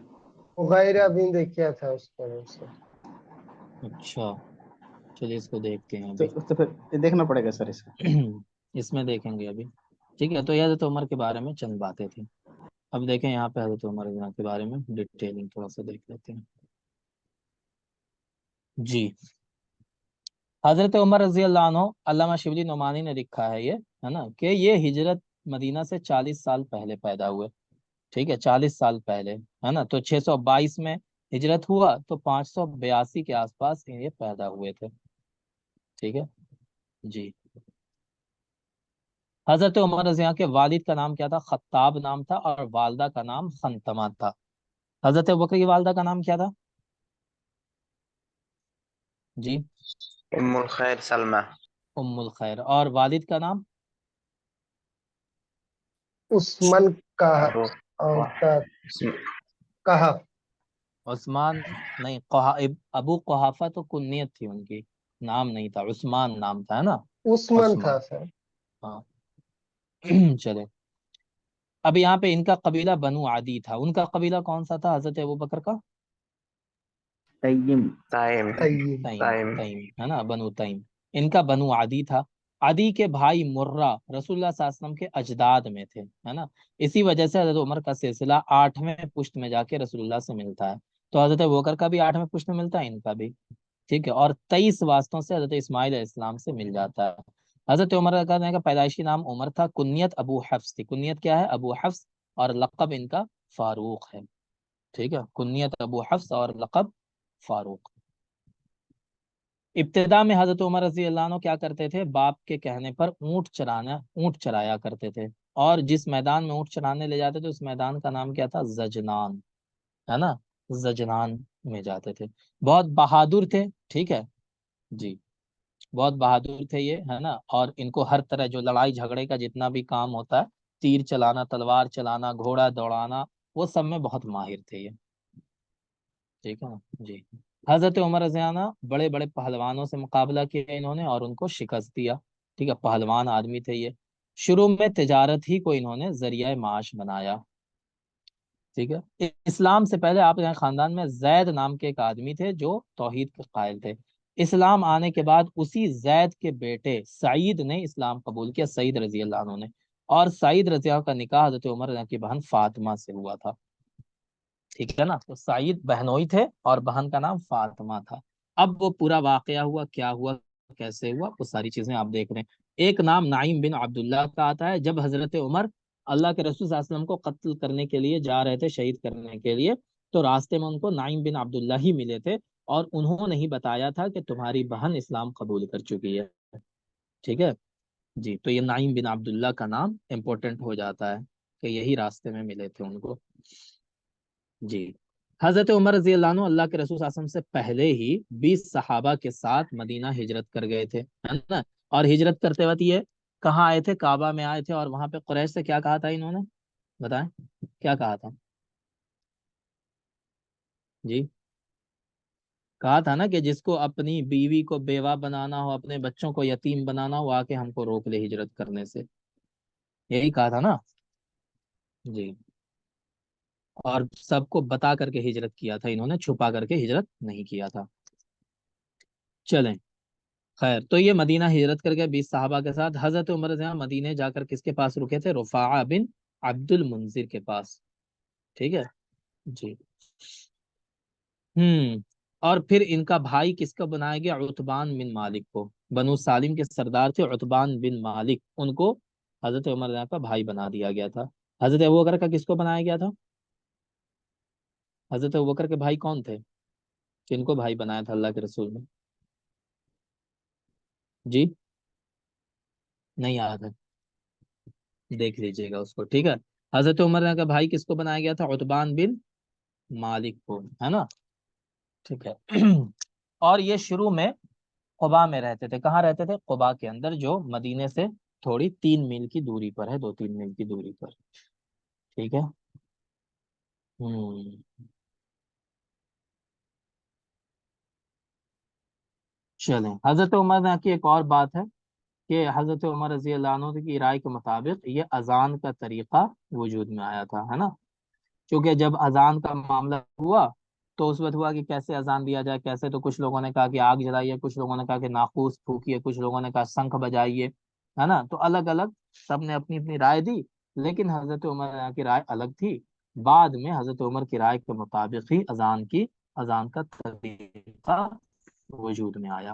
غیرہ بھی دیکھا تھا اس پر سے. اچھا چلیے اس کو دیکھتے ہیں ابھی. تو پھر دیکھنا پڑے گا سر اس کا. اس میں دیکھیں گے ابھی. ٹھیک ہے. تو یہ حضرت عمر کے بارے میں چند باتیں تھیں. اب دیکھیں یہاں پہ حضرت عمر رضی اللہ عنہ کے بارے میں ڈیٹیلنگ تھوڑا سا دیکھ لیتے ہیں. جی. حضرت عمر رضی اللہ عنہ، علامہ شبلی نعمانی نے لکھا ہے یہ، ہے نا، کہ یہ ہجرت مدینہ سے 40 سال پہلے پیدا ہوئے. ٹھیک ہے. 40 سال پہلے، ہے نا. تو 622 میں ہجرت ہوا تو 582 کے آس پاس یہ پیدا ہوئے تھے. ٹھیک ہے جی. حضرت عمر رضی اللہ عنہ کے والد کا نام کیا تھا؟ خطاب نام تھا، اور والدہ کا نام خنتمہ تھا. حضرت ابوبکر کی والدہ کا نام کیا تھا؟ جی. ام الخیر سلمہ. ام الخیر. اور والد کا نام؟ عثمان کا ابو اور اسم- کہا عثمان نہیں، ابو قحافہ تو کنیت تھی ان کی، نام نہیں تھا، عثمان نام تھا، ہے نا؟ عثمان تھا عثمان، سر. ہاں چلے. اب یہاں پہ ان کا قبیلہ بنو عدی تھا، ان کا قبیلہ کون سا تھا حضرت ابوبکر کا؟ تیم. تائم طیب. تیم، تیم ہے نا، بنو تیم. ان کا بنو عدی تھا. عدی کے بھائی مرہ رسول اللہ صلی اللہ علیہ وسلم کے اجداد میں تھے، ہے نا؟ اسی وجہ سے حضرت عمر کا سلسلہ 8ویں پشت میں جا کے رسول اللہ سے ملتا ہے. تو حضرت ابوبکر کا بھی 8ویں پشت میں ملتا ہے، ان کا بھی. ٹھیک ہے، اور 23 واسطوں سے حضرت اسماعیل علیہ السلام سے مل جاتا ہے. حضرت عمر کا پیدائشی نام عمر تھا، کنیت ابو حفص تھی. کنیت کیا ہے؟ ابو حفص، اور لقب ان کا فاروق ہے. ٹھیک ہے، کنیت ابو حفص اور لقب فاروق. ابتدا میں حضرت عمر رضی اللہ عنہ کیا کرتے تھے؟ باپ کے کہنے پر اونٹ چرایا کرتے تھے. اور جس میدان میں اونٹ چرانے لے جاتے تھے اس میدان کا نام کیا تھا؟ زجنان، ہے نا؟ زجنان میں جاتے تھے. بہت بہادر تھے. ٹھیک ہے جی، بہت بہادر تھے یہ، ہے نا؟ اور ان کو ہر طرح جو لڑائی جھگڑے کا جتنا بھی کام ہوتا ہے، تیر چلانا، تلوار چلانا، گھوڑا دوڑانا، وہ سب میں بہت ماہر تھے یہ. ٹھیک ہے نا جی. حضرت عمر رضی اللہ عنہ بڑے بڑے پہلوانوں سے مقابلہ کیا انہوں نے اور ان کو شکست دیا. ٹھیک ہے، پہلوان آدمی تھے یہ. شروع میں تجارت ہی کو انہوں نے ذریعہ معاش بنایا. ٹھیک ہے، اسلام سے پہلے آپ کے خاندان میں زید نام کے ایک آدمی تھے جو توحید کے قائل تھے. اسلام آنے کے بعد اسی زید کے بیٹے سعید نے اسلام قبول کیا، سعید رضی اللہ عنہ نے. اور سعید رضی اللہ کا نکاح حضرت عمر رضی اللہ کی بہن فاطمہ سے ہوا تھا. ٹھیک ہے نا؟ تو سعید بہنوئی تھے اور بہن کا نام فاطمہ تھا. اب وہ پورا واقعہ ہوا، کیا ہوا، کیسے ہوا، وہ ساری چیزیں آپ دیکھ رہے ہیں. ایک نام نعیم بن عبداللہ کا آتا ہے. جب حضرت عمر اللہ کے رسول صلی اللہ علیہ وسلم کو قتل کرنے کے لیے جا رہے تھے، شہید کرنے کے لیے، تو راستے میں ان کو نعیم بن عبداللہ ہی ملے تھے. اور انہوں نے ہی بتایا تھا کہ تمہاری بہن اسلام قبول کر چکی ہے. ٹھیک ہے جی. تو یہ نعیم بن عبداللہ کا نام امپورٹنٹ ہو جاتا ہے کہ یہی راستے میں ملے تھے ان کو. جی. حضرت عمر رضی اللہ عنہ اللہ کے رسول صلی اللہ علیہ وسلم سے پہلے ہی 20 صحابہ کے ساتھ مدینہ ہجرت کر گئے تھے، ہے نا؟ اور ہجرت کرتے وقت یہ کہاں آئے تھے؟ کعبہ میں آئے تھے. اور وہاں پہ قریش سے کیا کہا تھا انہوں نے؟ بتائیں کیا کہا تھا؟ جی، کہا تھا نا کہ جس کو اپنی بیوی کو بیوہ بنانا ہو، اپنے بچوں کو یتیم بنانا ہو، آ کے ہم کو روک لے ہجرت کرنے سے. یہی کہا تھا نا جی. اور سب کو بتا کر کے ہجرت کیا تھا انہوں نے، چھپا کر کے ہجرت نہیں کیا تھا. چلیں خیر، تو یہ مدینہ ہجرت کر گئے 20 صحابہ کے ساتھ. حضرت عمر رضی اللہ عنہ مدینہ جا کر کس کے پاس رکے تھے؟ رفاعہ بن عبد المنذر کے پاس. ٹھیک ہے جی. اور پھر ان کا بھائی کس کا بنایا گیا؟ عتبان بن مالک کو. بنو سالم کے سردار تھے عتبان بن مالک، ان کو حضرت عمر رضی اللہ عنہ کا بھائی بنا دیا گیا تھا. حضرت ابوبکر کا کس کو بنایا گیا تھا؟ حضرت ابوبکر کے بھائی کون تھے؟ کن کو بھائی بنایا تھا اللہ کے رسول نے؟ جی نہیں یاد ہے، دیکھ لیجئے گا اس کو. ٹھیک ہے، حضرت عمر کا بھائی کس کو بنایا گیا تھا؟ عتبان بن مالک کو، ہے نا؟ ٹھیک ہے. اور یہ شروع میں قبا میں رہتے تھے. کہاں رہتے تھے؟ قبا کے اندر، جو مدینے سے تھوڑی 3 میل کی دوری پر ہے، 2-3 میل کی دوری پر. ٹھیک ہے. چلیں، حضرت عمر کی ایک اور بات ہے کہ حضرت عمر رضی اللہ عنہ کی رائے کے مطابق یہ اذان کا طریقہ وجود میں آیا تھا، ہے نا؟ کیونکہ جب اذان کا معاملہ ہوا تو اس وقت ہوا کہ کیسے اذان دیا جائے، کیسے. تو کچھ لوگوں نے کہا کہ آگ جلائیے، کچھ لوگوں نے کہا کہ ناقوس پھونکیے، کچھ لوگوں نے کہا شنکھ بجائیے، ہے نا؟ تو الگ الگ سب نے اپنی اپنی رائے دی. لیکن حضرت عمر کی رائے الگ تھی. بعد میں حضرت عمر کی رائے کے مطابق ہی اذان کا طریقہ وجود میں آیا.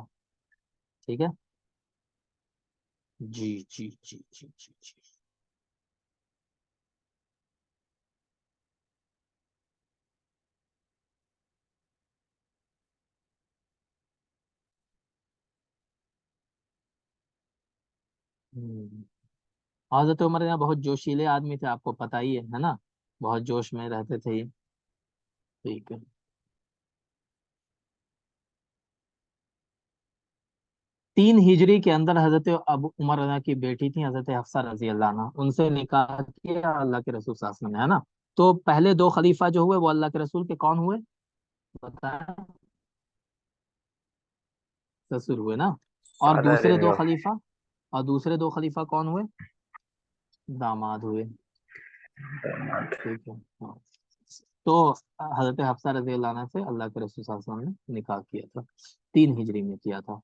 ٹھیک ہے جی جی جی جی جی جی. حضرت عمر یہاں بہت جوشیلے آدمی تھے، آپ کو پتہ ہی ہے نا؟ بہت جوش میں رہتے تھے یہ. ٹھیک ہے. 3 ہجری کے اندر حضرت ابو عمر رضی اللہ کی بیٹی تھی حضرت حفصہ رضی اللہ عنہ، ان سے نکاح کیا اللہ کے رسول صلی اللہ علیہ وسلم نے، ہے نا؟ تو پہلے 2 خلیفہ جو ہوئے وہ اللہ کے رسول کے کون ہوئے بتائیں؟ سسر ہوئے نا؟ اور فادر ان لو. دوسرے دو خلیفہ کون ہوئے؟ داماد ہوئے، ٹھیک ہے ہاں۔ تو حضرت حفصہ رضی اللہ عنہ سے اللہ کے رسول صلی اللہ علیہ وسلم نے نکاح کیا تھا، 3 ہجری میں کیا تھا،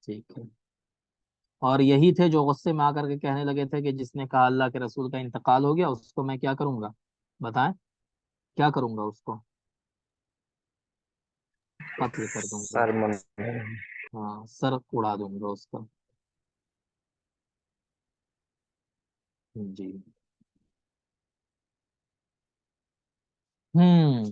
ٹھیک ہے۔ اور یہی تھے جو غصے میں آ کر کے کہنے لگے تھے کہ جس نے کہا اللہ کے رسول کا انتقال ہو گیا اس کو میں کیا کروں گا، بتائیں کیا کروں گا، اس کو قتل کر دوں گا، سر من ہاں سر اڑا دوں گا اس کا، جی ہوں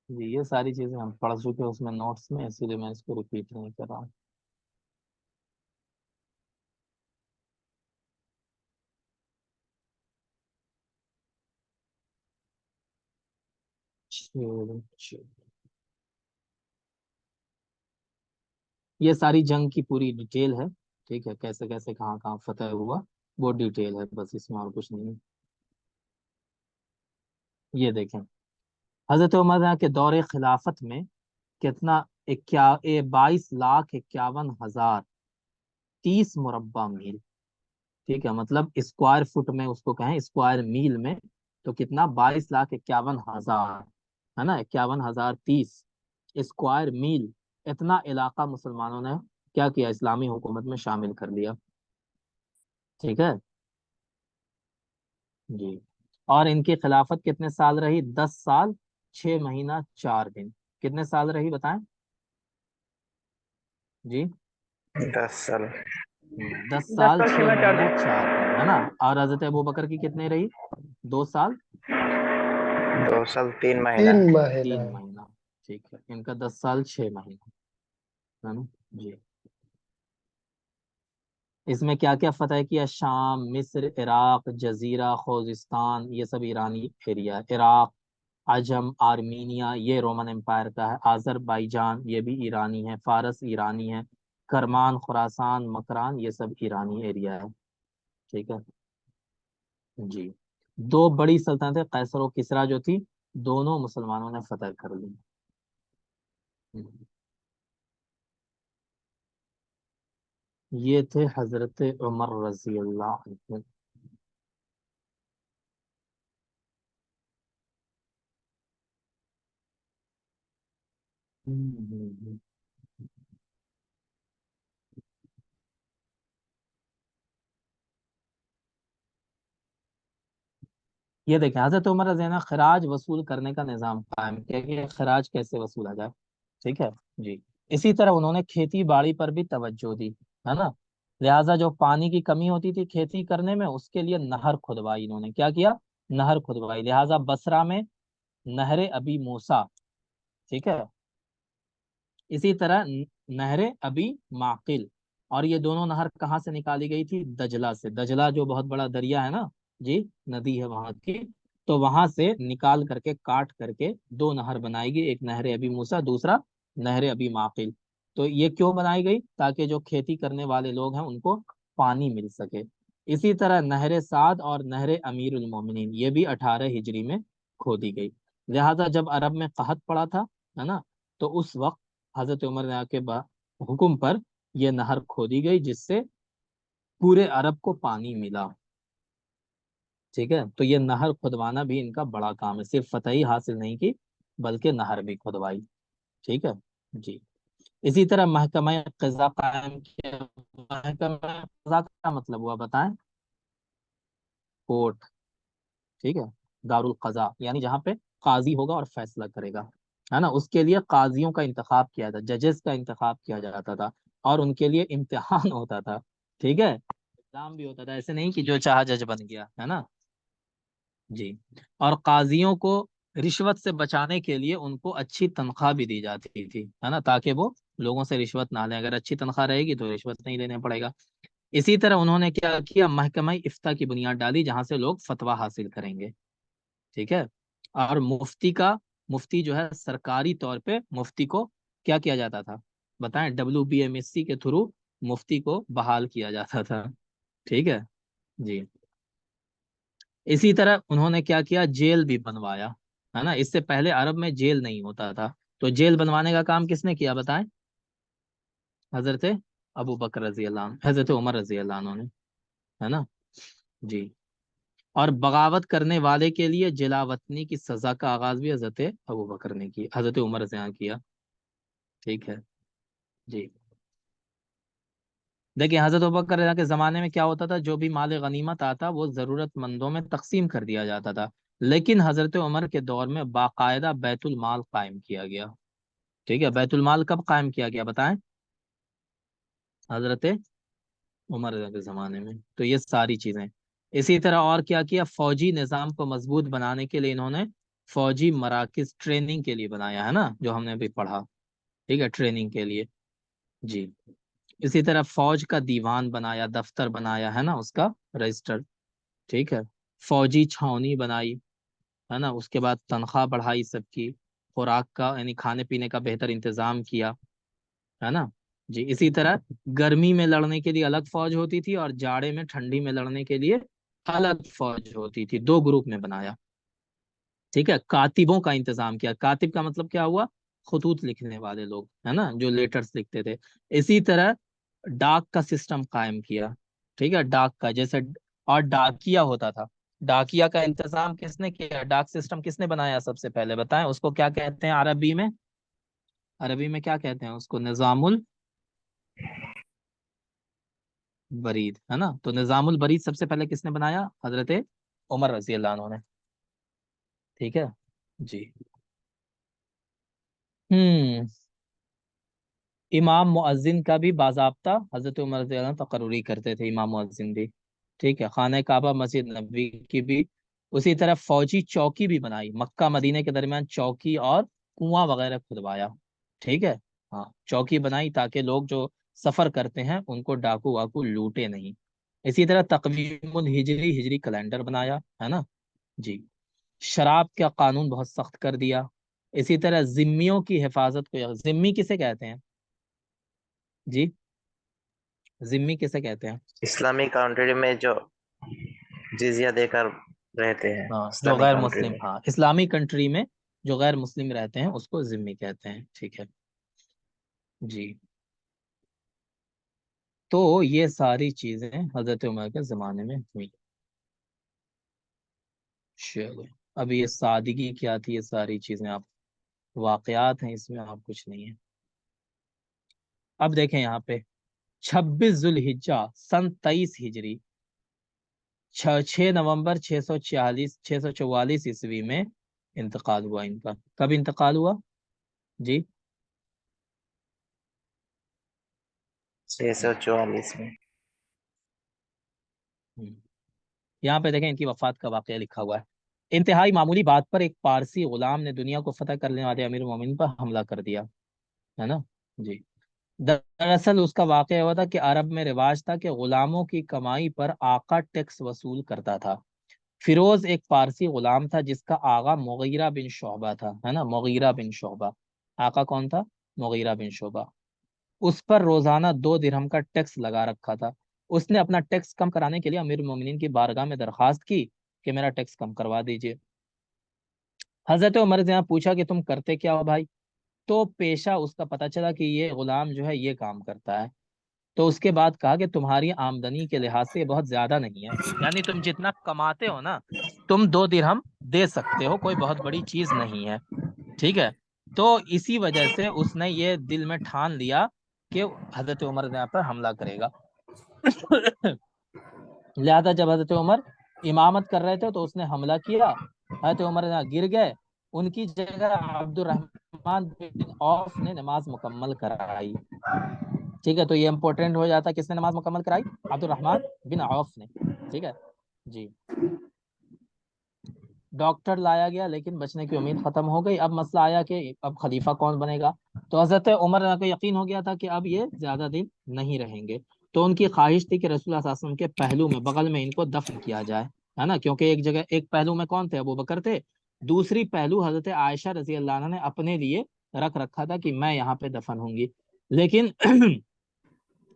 جی یہ ساری چیزیں ہم پڑھ چکے اس میں نوٹس میں، اسی لیے میں اس کو ریپیٹ نہیں کر رہا ہوں۔ یہ ساری جنگ کی پوری ڈیٹیل ہے، ٹھیک ہے، کیسے کیسے کہاں کہاں فتح ہوا وہ ڈیٹیل ہے، بس اس میں اور کچھ نہیں ہے۔ یہ دیکھیں حضرت عمر کے دور خلافت میں کتنا 22,51,030 مربع میل، ٹھیک ہے، مطلب اسکوائر فٹ میں اس کو کہیں اسکوائر میل میں تو کتنا 22,51,000 ہے نا، 51,030 اسکوائر میل، اتنا علاقہ مسلمانوں نے کیا کیا، اسلامی حکومت میں شامل کر لیا، ٹھیک ہے جی۔ اور ان کی خلافت کتنے سال رہی؟ 10 سال 6 مہینہ 4 دن، کتنے سال رہی بتائیں جی؟ 10 سال 10 سال 6 مہینہ 4 دن، ہے نا؟ اور حضرت ابو بکر کی کتنے رہی؟ 2 سال 2 سال 3 مہینہ 3 3 مہینہ مہینہ، ٹھیک ہے، ان کا 10 سال 6 مہینہ، ہے نا جی۔ اس میں کیا کیا فتح کیا؟ شام، مصر، عراق، جزیرہ، خوزستان، یہ سب ایرانی ایریا ہے، عراق، عجم، آرمینیا یہ رومن امپائر کا ہے، آذربائیجان یہ بھی ایرانی ہے، فارس ایرانی ہے، کرمان، خراسان، مکران یہ سب ایرانی ایریا ہے، ٹھیک ہے جی۔ 2 بڑی سلطنتیں قیصر و کسریٰ جو تھی دونوں مسلمانوں نے فتح کر لی۔ یہ تھے حضرت عمر رضی اللہ عنہ۔ یہ دیکھیں حضرت عمر رضی اللہ عنہ خراج وصول کرنے کا نظام قائم کیا کہ خراج کیسے وصولا جائے، ٹھیک ہے جی۔ اسی طرح انہوں نے کھیتی باڑی پر بھی توجہ دی، ہے نا؟ لہٰذا جو پانی کی کمی ہوتی تھی کھیتی کرنے میں اس کے لیے نہر کھدوائی، انہوں نے کیا کیا؟ نہر کھدوائی، لہٰذا بصرہ میں نہر ابی موسیٰ، ٹھیک ہے، اسی طرح نہر ابی معقل، اور یہ دونوں نہر کہاں سے نکالی گئی تھی؟ دجلہ سے، دجلہ جو بہت بڑا دریا ہے نا جی، ندی ہے وہاں کی، تو وہاں سے نکال کر کے کاٹ کر کے 2 نہر بنائی گئی، ایک نہر ابی موسیٰ، دوسرا نہر ابی معقل۔ تو یہ کیوں بنائی گئی؟ تاکہ جو کھیتی کرنے والے لوگ ہیں ان کو پانی مل سکے۔ اسی طرح نہر سعد اور نہر امیر المومنین یہ بھی 18 ہجری میں کھودی گئی، لہذا جب عرب میں قحط پڑا تھا، ہے نا، تو اس وقت حضرت عمر کے حکم پر یہ نہر کھودی گئی جس سے پورے عرب کو پانی ملا، ٹھیک ہے۔ تو یہ نہر کھدوانا بھی ان کا بڑا کام ہے، صرف فتح ہی حاصل نہیں کی بلکہ نہر بھی کھدوائی، ٹھیک ہے جی۔ اسی طرح محکمہ قضا قائم کیا، محکمہ قضا کا مطلب ہوا بتائیں؟ کورٹ، ٹھیک ہے، دارالقضا یعنی جہاں پہ قاضی ہوگا اور فیصلہ کرے گا، ہے نا؟ اس کے لیے قاضیوں کا انتخاب کیا تھا، ججز کا انتخاب کیا جاتا تھا، اور ان کے لیے امتحان ہوتا تھا، ٹھیک ہے، ایگزام بھی ہوتا تھا، ایسے نہیں کہ جو چاہا جج بن گیا، ہے نا جی۔ اور قاضیوں کو رشوت سے بچانے کے لیے ان کو اچھی تنخواہ بھی دی جاتی تھی، ہے نا، تاکہ وہ لوگوں سے رشوت نہ لیں، اگر اچھی تنخواہ رہے گی تو رشوت نہیں لینے پڑے گا۔ اسی طرح انہوں نے کیا کیا، محکمہ افتاء کی بنیاد ڈالی جہاں سے لوگ فتویٰ حاصل کریں گے، ٹھیک ہے۔ اور مفتی جو ہے سرکاری طور پہ مفتی کو کیا کیا جاتا تھا بتائیں، WBMSC کے تھرو مفتی کو بحال کیا جاتا تھا، ٹھیک ہے جی۔ اسی طرح انہوں نے کیا کیا، جیل بھی بنوایا، ہے نا۔ اس سے پہلے عرب میں جیل نہیں ہوتا تھا، تو جیل بنوانے کا کام کس نے کیا بتائیں؟ حضرت ابو بکر رضی اللہ عنہ، حضرت عمر رضی اللہ عنہ نے، ہے نا جی۔ اور بغاوت کرنے والے کے لیے جلا وطنی کی سزا کا آغاز بھی حضرت ابو بکر نے کی، حضرت عمر رضی اللہ عنہ کیا، ٹھیک ہے جی۔ دیکھیں حضرت ابوبکر رضی اللہ کے زمانے میں کیا ہوتا تھا، جو بھی مال غنیمت آتا وہ ضرورت مندوں میں تقسیم کر دیا جاتا تھا، لیکن حضرت عمر کے دور میں باقاعدہ بیت المال قائم کیا گیا، ٹھیک ہے۔ بیت المال کب قائم کیا گیا بتائیں؟ حضرت عمر رضی اللہ کے زمانے میں۔ تو یہ ساری چیزیں، اسی طرح اور کیا کیا، فوجی نظام کو مضبوط بنانے کے لیے انہوں نے فوجی مراکز ٹریننگ کے لیے بنایا، ہے نا، جو ہم نے بھی پڑھا، ٹھیک ہے، ٹریننگ کے لیے جی۔ اسی طرح فوج کا دیوان بنایا، دفتر بنایا، ہے نا، اس کا رجسٹر، ٹھیک ہے۔ فوجی چھاونی بنائی، ہے نا، اس کے بعد تنخواہ بڑھائی سب کی، خوراک کا یعنی کھانے پینے کا بہتر انتظام کیا، ہے نا جی۔ اسی طرح گرمی میں لڑنے کے لیے الگ فوج ہوتی تھی اور جاڑے میں ٹھنڈی میں لڑنے کے لیے الگ فوج ہوتی تھی، 2 گروپ میں بنایا، ٹھیک ہے۔ کاتبوں کا انتظام کیا، کاتب کا مطلب کیا ہوا، خطوط لکھنے والے لوگ، ہے نا، جو لیٹرز لکھتے تھے۔ اسی طرح ڈاک کا سسٹم قائم کیا، ٹھیک ہے، ڈاک کا جیسے، اور ڈاکیا ہوتا تھا، ڈاکیا کا انتظام کس نے کیا، ڈاک سسٹم کس نے بنایا سب سے پہلے بتائیں؟ اس کو کیا کہتے ہیں عربی میں؟ عربی میں کیا کہتے ہیں اس کو؟ نظام البرید، ہے نا۔ تو نظام البرید سب سے پہلے کس نے بنایا؟ حضرت عمر رضی اللہ عنہ نے، ٹھیک ہے جی۔ امام مؤذن کا بھی باضابطہ حضرت عمر رضی اللہ عنہ تقرری کرتے تھے، امام مؤذن بھی، ٹھیک ہے۔ خانہ کعبہ مسجد نبوی کی بھی، اسی طرح فوجی چوکی بھی بنائی، مکہ مدینہ کے درمیان چوکی اور کنواں وغیرہ کھدوایا، ٹھیک ہے، ہاں چوکی بنائی تاکہ لوگ جو سفر کرتے ہیں ان کو ڈاکو واکو لوٹے نہیں۔ اسی طرح تقویم الہجری، ہجری کیلنڈر بنایا، ہے نا جی۔ شراب کا قانون بہت سخت کر دیا۔ اسی طرح ذمیوں کی حفاظت کو، ذمی کسے کہتے ہیں جی؟ ذمی کسے کہتے ہیں؟ اسلامی کنٹری میں جو جزیہ دے کر رہتے ہیں، ہاں، جو اسلامی غیر کنٹری مسلم، میں۔ ہاں اسلامی کنٹری میں جو غیر مسلم رہتے ہیں اس کو ذمی کہتے ہیں، ٹھیک ہے جی۔ تو یہ ساری چیزیں حضرت عمر کے زمانے میں ہوئی۔ چلو اب یہ سادگی کیا تھی، یہ ساری چیزیں آپ واقعات ہیں، اس میں آپ کچھ نہیں ہے۔ اب دیکھیں یہاں پہ 26 ذوالحجہ سن 23 ہجری، 6 نومبر 644 عیسوی میں انتقال ہوا ان کا۔ کب انتقال ہوا جی؟ 644 میں۔ یہاں پہ دیکھیں ان کی وفات کا واقعہ لکھا ہوا ہے۔ انتہائی معمولی بات پر ایک پارسی غلام نے دنیا کو فتح کرنے والے امیر المومنین پر حملہ کر دیا، ہے نا جی۔ دراصل اس کا واقعہ ہوا تھا کہ عرب میں رواج تھا کہ غلاموں کی کمائی پر آقا ٹیکس وصول کرتا تھا۔ فیروز ایک پارسی غلام تھا جس کا آقا مغیرہ بن شعبہ تھا، ہے نا، مغیرہ بن شعبہ۔ آقا کون تھا؟ مغیرہ بن شعبہ۔ اس پر روزانہ 2 درہم کا ٹیکس لگا رکھا تھا۔ اس نے اپنا ٹیکس کم کرانے کے لیے امیر المومنین کی بارگاہ میں درخواست کی کہ میرا ٹیکس کم کروا دیجئے۔ حضرت عمر نے پوچھا کہ تم کرتے کیا ہو بھائی؟ تو پیشہ اس کا پتہ چلا کہ یہ غلام جو ہے یہ کام کرتا ہے۔ تو اس کے بعد کہا کہ تمہاری آمدنی کے لحاظ سے یہ بہت زیادہ نہیں ہے، یعنی تم جتنا کماتے ہو نا، تم 2 درہم دے سکتے ہو، کوئی بہت بڑی چیز نہیں ہے، ٹھیک ہے۔ تو اسی وجہ سے اس نے یہ دل میں ٹھان لیا کہ حضرت عمر یہاں پر حملہ کرے گا۔ لہذا جب حضرت عمر امامت کر رہے تھے تو اس نے حملہ کیا، حضرت عمر یہاں گر گئے، ان کی جگہ عبد الرحمن بن عوف نے نماز مکمل کرائی، ٹھیک ہے۔ تو یہ امپورٹنٹ ہو جاتا ہے، کس نے نماز مکمل کرائی؟ عبد الرحمن بن عوف نے، ٹھیک ہے جی۔ ڈاکٹر لایا گیا لیکن بچنے کی امید ختم ہو گئی۔ اب مسئلہ آیا کہ اب خلیفہ کون بنے گا؟ تو حضرت عمر کو یقین ہو گیا تھا کہ اب یہ زیادہ دن نہیں رہیں گے۔ تو ان کی خواہش تھی کہ رسول اللہ صلی اللہ علیہ وسلم کے پہلو میں بغل میں ان کو دفن کیا جائے، ہے نا، کیونکہ ایک جگہ ایک پہلو میں کون تھے؟ ابو بکر تھے، دوسری پہلو حضرت عائشہ رضی اللہ عنہ نے اپنے لیے رکھ رکھا تھا کہ میں یہاں پہ دفن ہوں گی۔ لیکن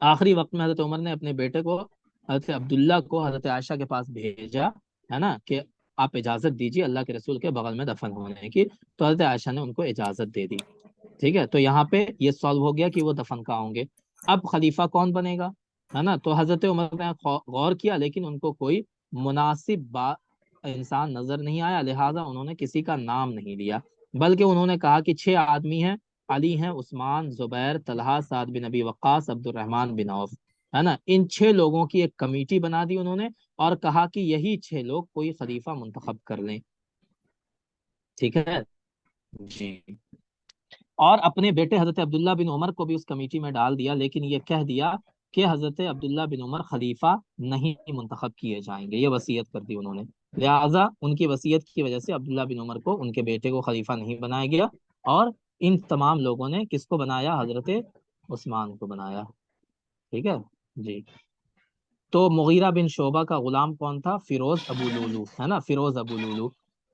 آخری وقت میں حضرت عمر نے اپنے بیٹے کو حضرت عبداللہ کو حضرت عائشہ کے پاس بھیجا، ہے نا، کہ آپ اجازت دیجیے اللہ کے رسول کے بغل میں دفن ہونے کی، تو حضرت عائشہ نے ان کو اجازت دے دی۔ ٹھیک ہے، تو یہاں پہ یہ سالو ہو گیا کہ وہ دفن کہاں ہوں گے۔ اب خلیفہ کون بنے گا، ہے نا، تو حضرت عمر نے غور کیا لیکن ان کو کوئی مناسب انسان نظر نہیں آیا، لہٰذا انہوں نے کسی کا نام نہیں لیا، بلکہ انہوں نے کہا کہ 6 آدمی ہیں، علی ہیں، عثمان، زبیر، طلحہ، سعد بن ابی وقاص، عبد الرحمن بن عوف، ہے نا، ان 6 لوگوں کی ایک کمیٹی بنا دی انہوں نے، اور کہا کہ یہی 6 لوگ کوئی خلیفہ منتخب کر لیں۔ ٹھیک ہے جی، اور اپنے بیٹے حضرت عبداللہ بن عمر کو بھی اس کمیٹی میں ڈال دیا، لیکن یہ کہہ دیا کہ حضرت عبداللہ بن عمر خلیفہ نہیں منتخب کیے جائیں گے، یہ وصیت کر دی انہوں نے، لہٰذا ان کی وصیت کی وجہ سے عبداللہ بن عمر کو ان کے بیٹے کو خلیفہ نہیں بنایا گیا، اور ان تمام لوگوں نے کس کو بنایا؟ حضرت عثمان کو بنایا۔ ٹھیک ہے جی، تو مغیرہ بن شعبہ کا غلام کون تھا؟ فیروز ابو لولو، ہے نا، فیروز ابو لولو،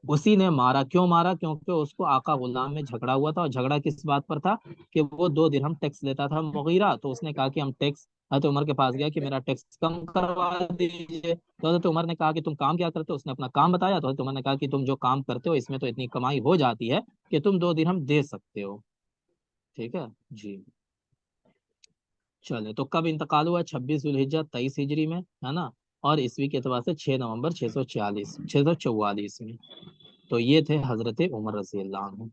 اسی نے مارا۔ کیوں مارا؟ کیونکہ اس کو آقا غلام میں جھگڑا ہوا تھا، اور جھگڑا کس بات پر تھا؟ کہ وہ 2 درہم ٹیکس لیتا تھا مغیرہ، تو اس نے کہا کہ ہم ٹیکس، حضرت عمر کے پاس گیا کہ میرا ٹیکس کم کروا دیجیے، تو حضرت عمر نے کہا کہ تم کام کیا کرتے ہو؟ اس نے اپنا کام بتایا، تو حضرت عمر نے کہا کہ تم جو کام کرتے ہو اس میں تو اتنی کمائی ہو جاتی ہے کہ تم 2 درہم دے سکتے ہو۔ ٹھیک ہے جی، چلے، تو کب انتقال ہوا؟ 26 ذوالحجہ 23 ہجری میں، ہے نا، اور عیسوی کے اعتبار سے 6 نومبر 644 میں۔ تو یہ تھے حضرت عمر رضی اللہ عنہ۔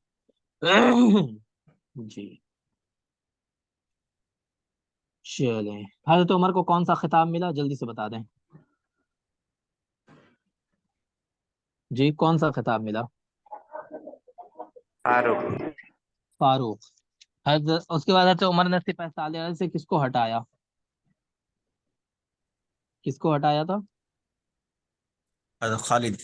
جی چلیں، حضرت عمر کو کون سا خطاب ملا؟ جلدی سے بتا دیں جی، کون سا خطاب ملا؟ فاروق، فاروق۔ حضرت اس کے بعد حضرت عمر نے سپہ سالار سے کس کو ہٹایا؟ کس کو ہٹایا تھا؟ هذا خالد.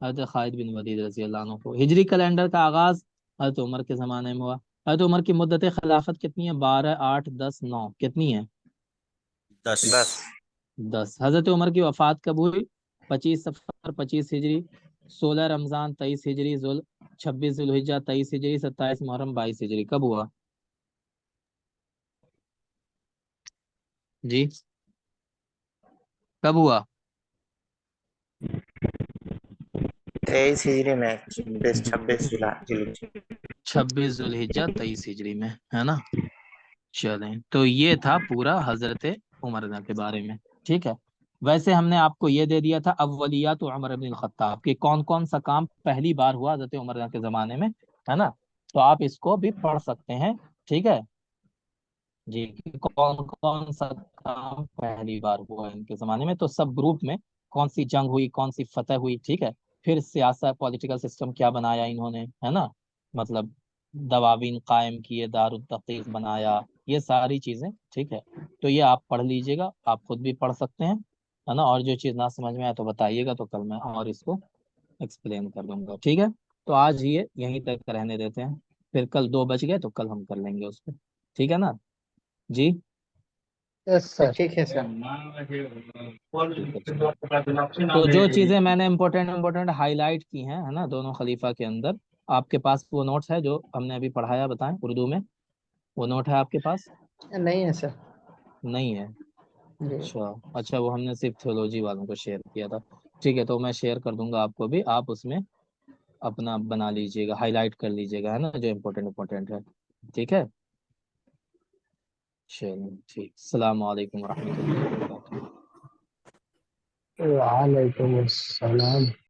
حضرت خالد بن ولید رضی اللہ عنہ کو۔ ہجری کیلنڈر کا آغاز حضرت عمر کے زمانے میں ہوا۔ حضرت عمر کی مدت خلافت کتنی ہے؟ 12، 8، 10، 9، کتنی ہے؟ 10. 10، 10۔ حضرت عمر کی وفات کب ہوئی؟ 25 صفر 25 ہجری، 16 رمضان 23 ہجری، 26 ذوالحجہ 23 ہجری، 27 محرم 22 ہجری۔ کب ہوا جی؟ کب ہوا؟ 23 ہجری میں، 26 جولائی۔ 26 ذوالحجہ 23 ہجری میں، ہے نا۔ چلیں، تو یہ تھا پورا حضرت عمر کے بارے میں۔ ٹھیک ہے، ویسے ہم نے آپ کو یہ دے دیا تھا اولیات عمر بن الخطاب کہ کون کون سا کام پہلی بار ہوا حضرت عمر کے زمانے میں، ہے نا، تو آپ اس کو بھی پڑھ سکتے ہیں۔ ٹھیک ہے جی، کہ کون کون سا کام پہلی بار ہوا ان کے زمانے میں، تو سب گروپ میں کون سی جنگ ہوئی، کون سی فتح ہوئی، ٹھیک ہے، پھر سیاست، پولیٹیکل سسٹم کیا بنایا انہوں نے، ہے نا، مطلب دواوین قائم کیے، دارالتحقیق بنایا، یہ ساری چیزیں۔ ٹھیک ہے، تو یہ آپ پڑھ لیجئے گا، آپ خود بھی پڑھ سکتے ہیں، ہے نا، اور جو چیز نہ سمجھ میں آئے تو بتائیے گا، تو کل میں اور اس کو ایکسپلین کر دوں گا۔ ٹھیک ہے، تو آج یہ یہیں تک رہنے دیتے ہیں، پھر کل 2 بج گئے تو کل ہم کر لیں گے اس پہ، ٹھیک ہے نا جی؟ یس سر. ٹھیک ہے سر. ٹھیک ہے چلیں۔ تو جو چیزیں میں نے امپورٹنٹ ہائی لائٹ کی ہیں، ہے نا، دونوں خلیفہ کے اندر، آپ کے پاس وہ نوٹس ہے جو ہم نے ابھی پڑھایا، بتائیں اردو میں، وہ نوٹ ہے آپ کے پاس؟ نہیں ہے سر. نہیں ہے؟ جی. اچھا، وہ ہم نے صرف تھیولوجی والوں کو شیئر کیا تھا۔ ٹھیک ہے، تو میں شیئر کر دوں گا آپ کو بھی، آپ اس میں اپنا بنا لیجئے گا، ہائی لائٹ کر لیجئے گا، ہے نا، جو امپورٹنٹ ہے۔ ٹھیک ہے چلیں، ٹھیک، السلام علیکم ورحمۃ اللہ وبرکاتہ۔ وعلیکم السلام.